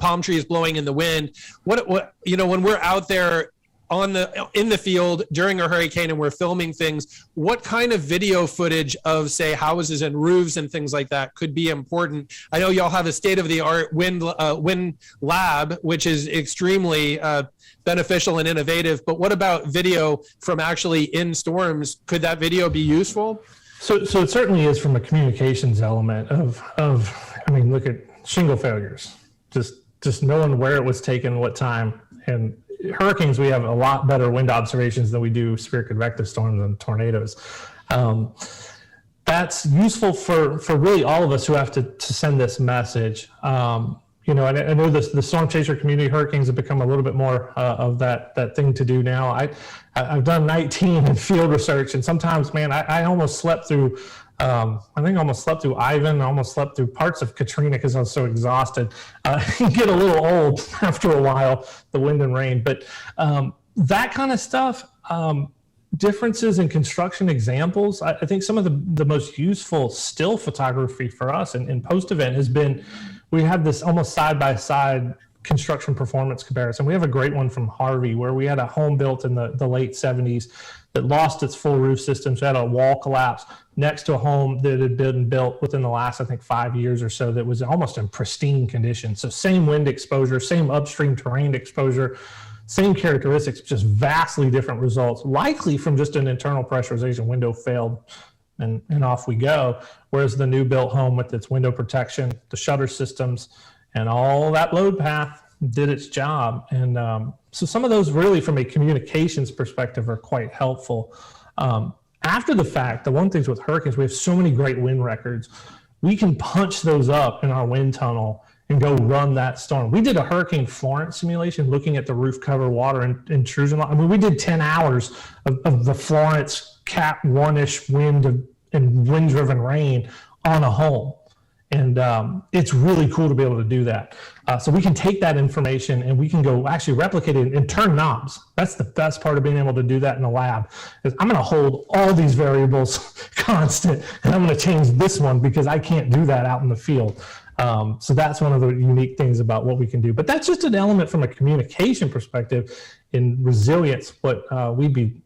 palm trees blowing in the wind. What when we're out there in the field during a hurricane and we're filming things, what kind of video footage of, say, houses and roofs and things like that could be important? I know y'all have a state-of-the-art wind lab, which is extremely beneficial and innovative, but what about video from actually in storms? Could that video be useful? So it certainly is from a communications element look at shingle failures, just knowing where it was taken, what time. And hurricanes, we have a lot better wind observations than we do severe convective storms and tornadoes. That's useful for really all of us who have to send this message. I know the storm chaser community, hurricanes have become a little bit more of that thing to do now. I've done 19 in field research, and sometimes, man, I almost slept through. I think I almost slept through Ivan. I almost slept through parts of Katrina because I was so exhausted. You get a little old after a while, the wind and rain. But that kind of stuff, differences in construction examples, I think some of the most useful still photography for us in post-event has been, we have this almost side-by-side construction performance comparison. We have a great one from Harvey where we had a home built in the late 70s that lost its full roof system. So it had a wall collapse next to a home that had been built within the last, 5 years or so that was almost in pristine condition. So same wind exposure, same upstream terrain exposure, same characteristics, just vastly different results, likely from just an internal pressurization window failed and off we go. Whereas the new built home with its window protection, the shutter systems, and all that load path did its job. And so some of those really from a communications perspective are quite helpful. After the fact, the one thing with hurricanes, we have so many great wind records. We can punch those up in our wind tunnel and go run that storm. We did a Hurricane Florence simulation looking at the roof cover water intrusion. We did 10 hours of the Florence Cat 1-ish wind and wind-driven rain on a home. And it's really cool to be able to do that. So we can take that information and we can go actually replicate it and turn knobs. That's the best part of being able to do that in the lab. Is I'm going to hold all these variables constant and I'm going to change this one because I can't do that out in the field. So that's one of the unique things about what we can do. But that's just an element from a communication perspective in resilience, what we'd be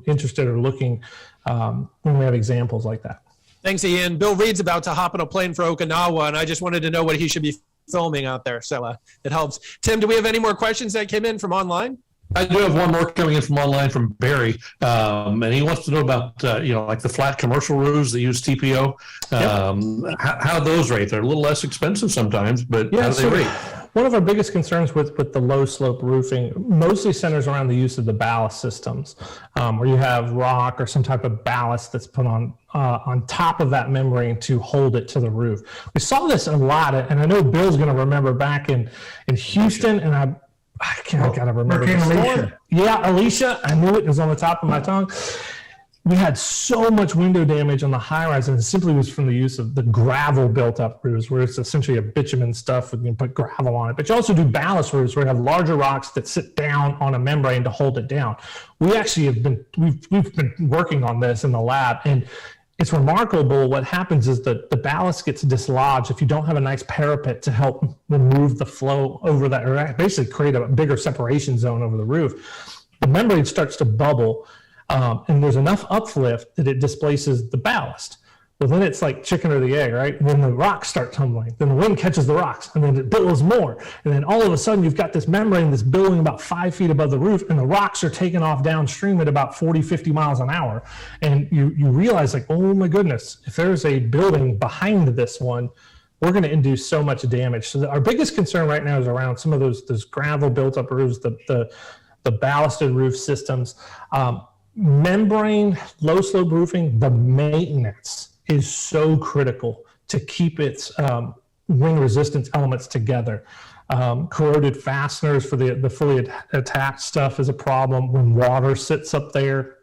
interested or looking when we have examples like that. Thanks, Ian. Bill Reed's about to hop on a plane for Okinawa, and I just wanted to know what he should be filming out there. So it helps. Tim, do we have any more questions that came in from online? I do have one more coming in from online from Barry, and he wants to know about, like the flat commercial roofs that use TPO, how those rate. They're a little less expensive sometimes, but how do they rate? One of our biggest concerns with the low slope roofing mostly centers around the use of the ballast systems, where you have rock or some type of ballast that's put on top of that membrane to hold it to the roof. We saw this a lot, and I know Bill's going to remember back in Houston, and I gotta remember the storm. Yeah, Alicia, I knew it was on the top of my tongue. We had so much window damage on the high rise, and it simply was from the use of the gravel built up roofs, where it's essentially a bitumen stuff and you put gravel on it. But you also do ballast roofs where you have larger rocks that sit down on a membrane to hold it down. We actually we've been working on this in the lab, and it's remarkable. What happens is that the ballast gets dislodged if you don't have a nice parapet to help remove the flow over that, or basically create a bigger separation zone over the roof. The membrane starts to bubble. And there's enough uplift that it displaces the ballast. Well, then it's like chicken or the egg, right? And then the rocks start tumbling. Then the wind catches the rocks, and then it billows more. And then all of a sudden, you've got this membrane that's billowing about 5 feet above the roof, and the rocks are taking off downstream at about 40, 50 miles an hour. And you realize, like, oh my goodness, if there's a building behind this one, we're going to induce so much damage. So our biggest concern right now is around some of those gravel built up roofs, the ballasted roof systems. Membrane, low slope roofing, the maintenance is so critical to keep its wind resistance elements together. Corroded fasteners for the fully attached stuff is a problem. When water sits up there,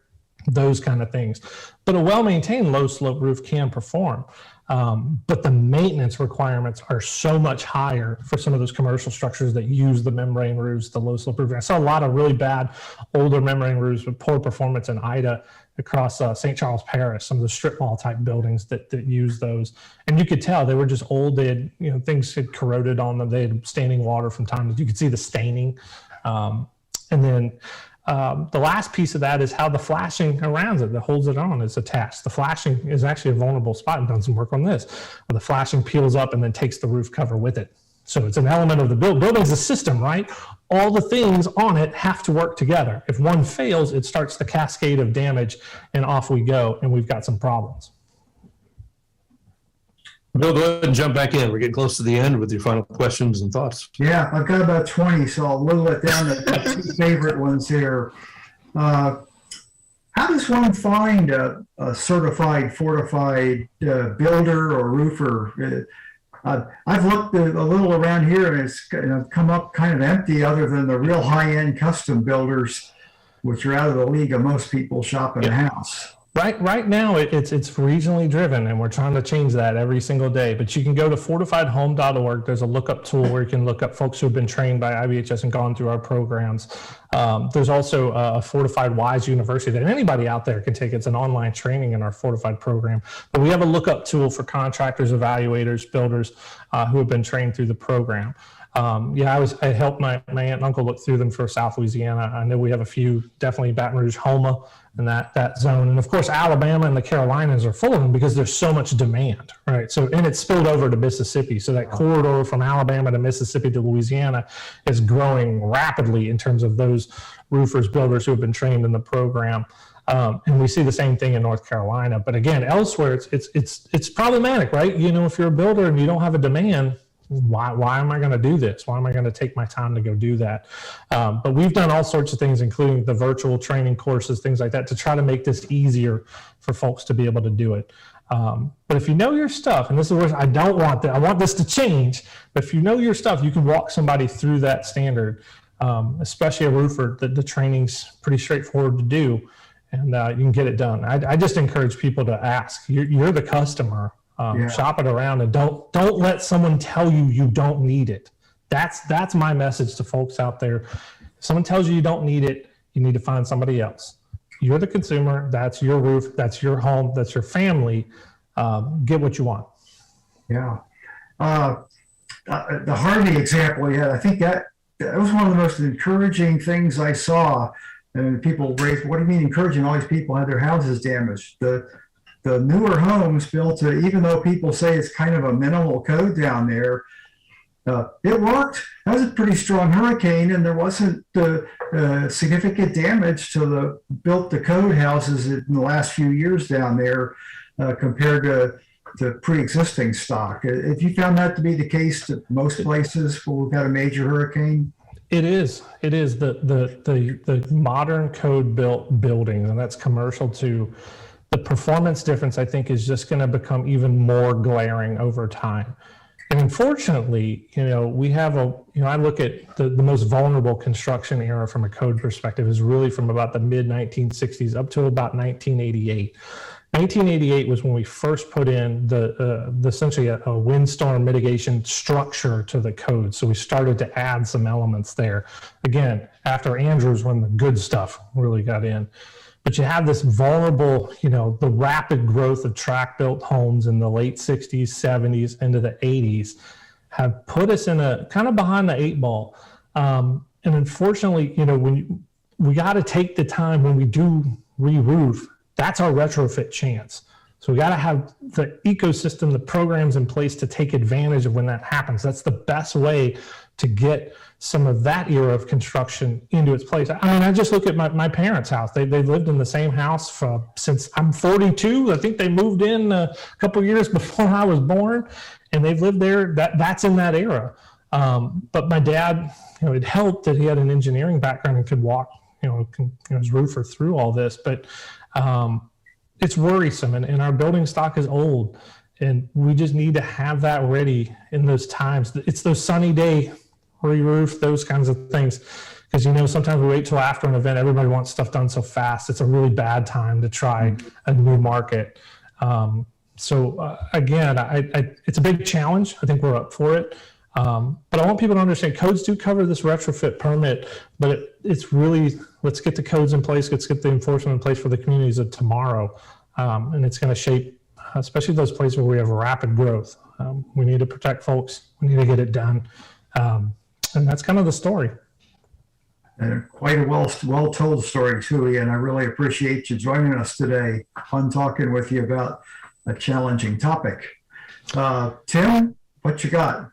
those kind of things. But a well-maintained low-slope roof can perform. But the maintenance requirements are so much higher for some of those commercial structures that use the membrane roofs, the low-slope roof. I saw a lot of really bad older membrane roofs with poor performance in Ida across St. Charles Parish, some of the strip mall type buildings that use those. And you could tell they were just old. They had, you know, things had corroded on them. They had standing water from time to time. You could see the staining. And then the last piece of that is how the flashing around it that holds it on is attached. The flashing is actually a vulnerable spot. I've done some work on this, where the flashing peels up and then takes the roof cover with it. So it's an element of the building's a system, right? All the things on it have to work together. If one fails, it starts the cascade of damage, and off we go, and we've got some problems. Bill, go ahead and jump back in. We're getting close to the end with your final questions and thoughts. Yeah, I've got about 20, so I'll whittle it down to the two favorite ones here. How does one find a certified, fortified builder or roofer? I've looked a little around here, and it's come up kind of empty other than the real high-end custom builders, which are out of the league of most people shopping a house. Right now, it's regionally driven, and we're trying to change that every single day. But you can go to fortifiedhome.org. There's a lookup tool where you can look up folks who have been trained by IBHS and gone through our programs. There's also a Fortified Wise University that anybody out there can take. It's an online training in our Fortified program. But we have a lookup tool for contractors, evaluators, builders who have been trained through the program. I helped my aunt and uncle look through them for South Louisiana. I know we have a few, definitely Baton Rouge, Houma, and that zone. And of course, Alabama and the Carolinas are full of them because there's so much demand, right? So, and it's spilled over to Mississippi. So that corridor from Alabama to Mississippi to Louisiana is growing rapidly in terms of those roofers, builders who have been trained in the program. And we see the same thing in North Carolina. But again, elsewhere, it's problematic, right? You know, if you're a builder and you don't have a demand, why am I going to do this? Why am I going to take my time to go do that? But we've done all sorts of things, including the virtual training courses, things like that, to try to make this easier for folks to be able to do it. But if you know your stuff, and this is where I don't want that, I want this to change, but if you know your stuff, you can walk somebody through that standard, especially a roofer. The training's pretty straightforward to do, and you can get it done. I just encourage people to ask. You're the customer. Shop it around, and don't let someone tell you you don't need it. That's my message to folks out there. If someone tells you you don't need it, you need to find somebody else. You're the consumer. That's your roof. That's your home. That's your family. Get what you want. Yeah. The Harvey example you had, I think that was one of the most encouraging things I saw. And people raised, what do you mean encouraging? All these people had their houses damaged. The newer homes built to, even though people say it's kind of a minimal code down there, it worked. That was a pretty strong hurricane, and there wasn't significant damage to the built to code houses in the last few years down there compared to pre-existing stock. Have you found that to be the case at most places where we've had a major hurricane? It is. The modern code built buildings, and that's commercial too. The performance difference, I think, is just going to become even more glaring over time. And unfortunately, we have I look at the most vulnerable construction era from a code perspective is really from about the mid 1960s up to about 1988. 1988 was when we first put in the essentially a windstorm mitigation structure to the code. So we started to add some elements there. Again, after Andrews, when the good stuff really got in. But you have this vulnerable, the rapid growth of track-built homes in the late 60s, 70s, into the 80s have put us in a kind of behind the eight ball. And unfortunately, when we got to take the time when we do re-roof, that's our retrofit chance. So we got to have the ecosystem, the programs in place to take advantage of when that happens. That's the best way to get some of that era of construction into its place. I mean, I just look at my parents' house. They lived in the same house since I'm 42. I think they moved in a couple years before I was born, and they've lived there. That's in that era. But my dad, it helped that he had an engineering background and could walk, as roofer through all this. But it's worrisome, and our building stock is old, and we just need to have that ready in those times. It's those sunny day re-roof, those kinds of things. Because, sometimes we wait till after an event. Everybody wants stuff done so fast. It's a really bad time to try a new market. Again, it's a big challenge. I think we're up for it. But I want people to understand codes do cover this retrofit permit, but it's really, let's get the codes in place. Let's get the enforcement in place for the communities of tomorrow. And it's going to shape, especially those places where we have rapid growth. We need to protect folks. We need to get it done. And that's kind of the story. And quite a well-told story, too, Ian. I really appreciate you joining us today. Fun talking with you about a challenging topic. Tim, what you got?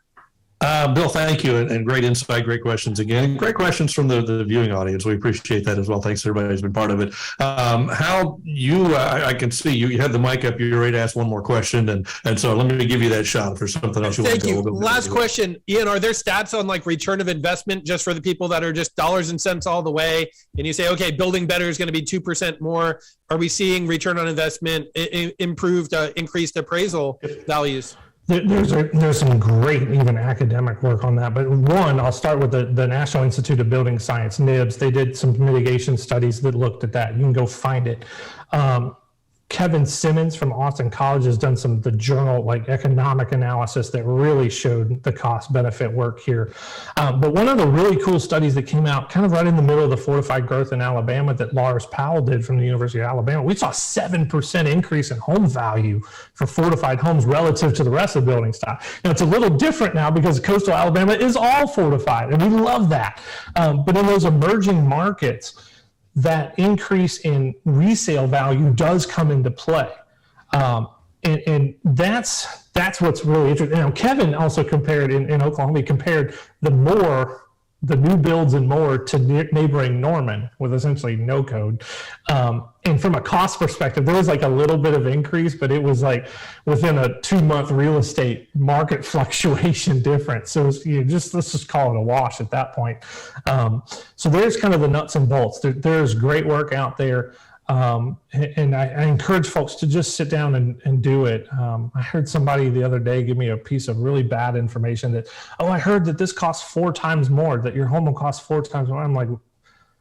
Bill, thank you, and great insight, great questions again. Great questions from the viewing audience. We appreciate that as well. Thanks to everybody who's been part of it. I can see you had the mic up. You're ready to ask one more question, and so let me give you that shot for something else. Thank you. Last question, Ian. Are there stats on like return of investment just for the people that are just dollars and cents all the way? And you say, okay, building better is going to be 2% more. Are we seeing return on investment improved, increased appraisal values? There's some great even academic work on that. But one, I'll start with the National Institute of Building Science, NIBS. They did some mitigation studies that looked at that. You can go find it. Kevin Simmons from Austin College has done the journal like economic analysis that really showed the cost benefit work here. But one of the really cool studies that came out kind of right in the middle of the fortified growth in Alabama that Lars Powell did from the University of Alabama, we saw a 7% increase in home value for fortified homes relative to the rest of the building stock. Now it's a little different now because coastal Alabama is all fortified and we love that. But in those emerging markets, that increase in resale value does come into play. And that's what's really interesting. Now, Kevin also compared in Oklahoma, he compared the new builds and more to neighboring Norman with essentially no code. And from a cost perspective, there was like a little bit of increase, but it was like within a 2-month real estate market fluctuation difference. So let's just call it a wash at that point. So there's kind of the nuts and bolts. There's great work out there. And I encourage folks to just sit down and do it. I heard somebody the other day give me a piece of really bad information that, I heard that this costs 4 times more, that your home will cost 4 times more. I'm like,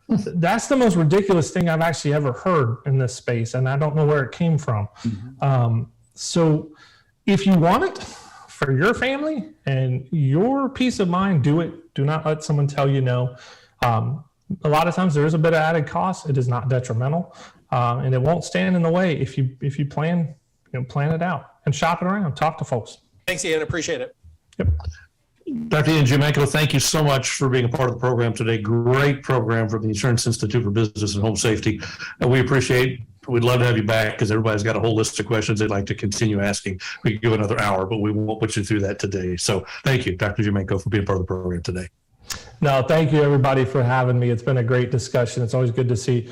that's the most ridiculous thing I've actually ever heard in this space. And I don't know where it came from. Mm-hmm. So if you want it for your family and your peace of mind, do it. Do not let someone tell you no. A lot of times there is a bit of added cost. It is not detrimental. And it won't stand in the way if you plan it out and shop it around, talk to folks. Thanks, Ian. Appreciate it. Yep. Dr. Ian Giammanco, thank you so much for being a part of the program today. Great program from the Insurance Institute for Business and Home Safety. And we'd love to have you back because everybody's got a whole list of questions they'd like to continue asking. We could give another hour, but we won't put you through that today. So thank you, Dr. Giammanco, for being part of the program today. No, thank you everybody for having me. It's been a great discussion. It's always good to see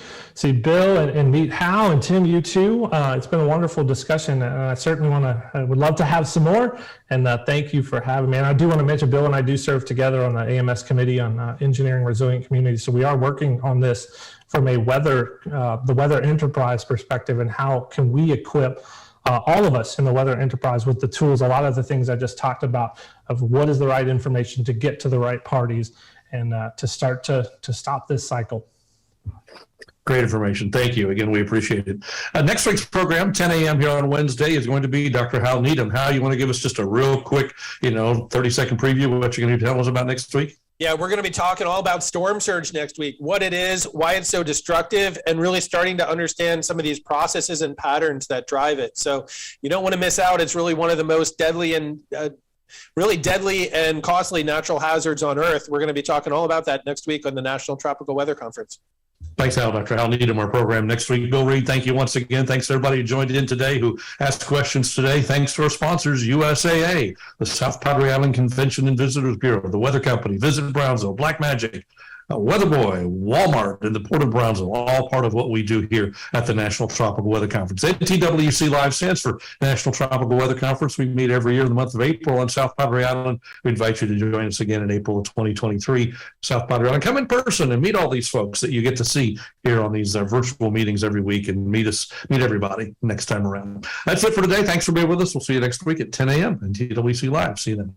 Bill and meet Hal and Tim, you too. It's been a wonderful discussion, and I certainly would love to have some more. And thank you for having me. And I do want to mention Bill and I do serve together on the AMS committee on engineering resilient communities. So we are working on this from the weather enterprise perspective, and how can we equip all of us in the weather enterprise with the tools, a lot of the things I just talked about, of what is the right information to get to the right parties and to start to stop this cycle. Great information. Thank you. Again, we appreciate it. Next week's program, 10 a.m. here on Wednesday, is going to be Dr. Hal Needham. Hal, you want to give us just a real quick, 30-second preview of what you're going to tell us about next week? Yeah, we're going to be talking all about storm surge next week, what it is, why it's so destructive, and really starting to understand some of these processes and patterns that drive it. So you don't want to miss out. It's really one of the most deadly and costly natural hazards on Earth. We're going to be talking all about that next week on the National Tropical Weather Conference. Thanks, Hal. Dr. Hal Needham, our program next week. Bill Reed, thank you once again. Thanks to everybody who joined in today, who asked questions today. Thanks to our sponsors, USAA, the South Padre Island Convention and Visitors Bureau, the Weather Company, Visit Brownsville, Black Magic, Weatherboy, Walmart, and the Port of Brownsville, all part of what we do here at the National Tropical Weather Conference. NTWC Live stands for National Tropical Weather Conference. We meet every year in the month of April on South Padre Island. We invite you to join us again in April of 2023, South Padre Island. Come in person and meet all these folks that you get to see here on these virtual meetings every week, and meet everybody next time around. That's it for today. Thanks for being with us. We'll see you next week at 10 a.m. NTWC Live. See you then.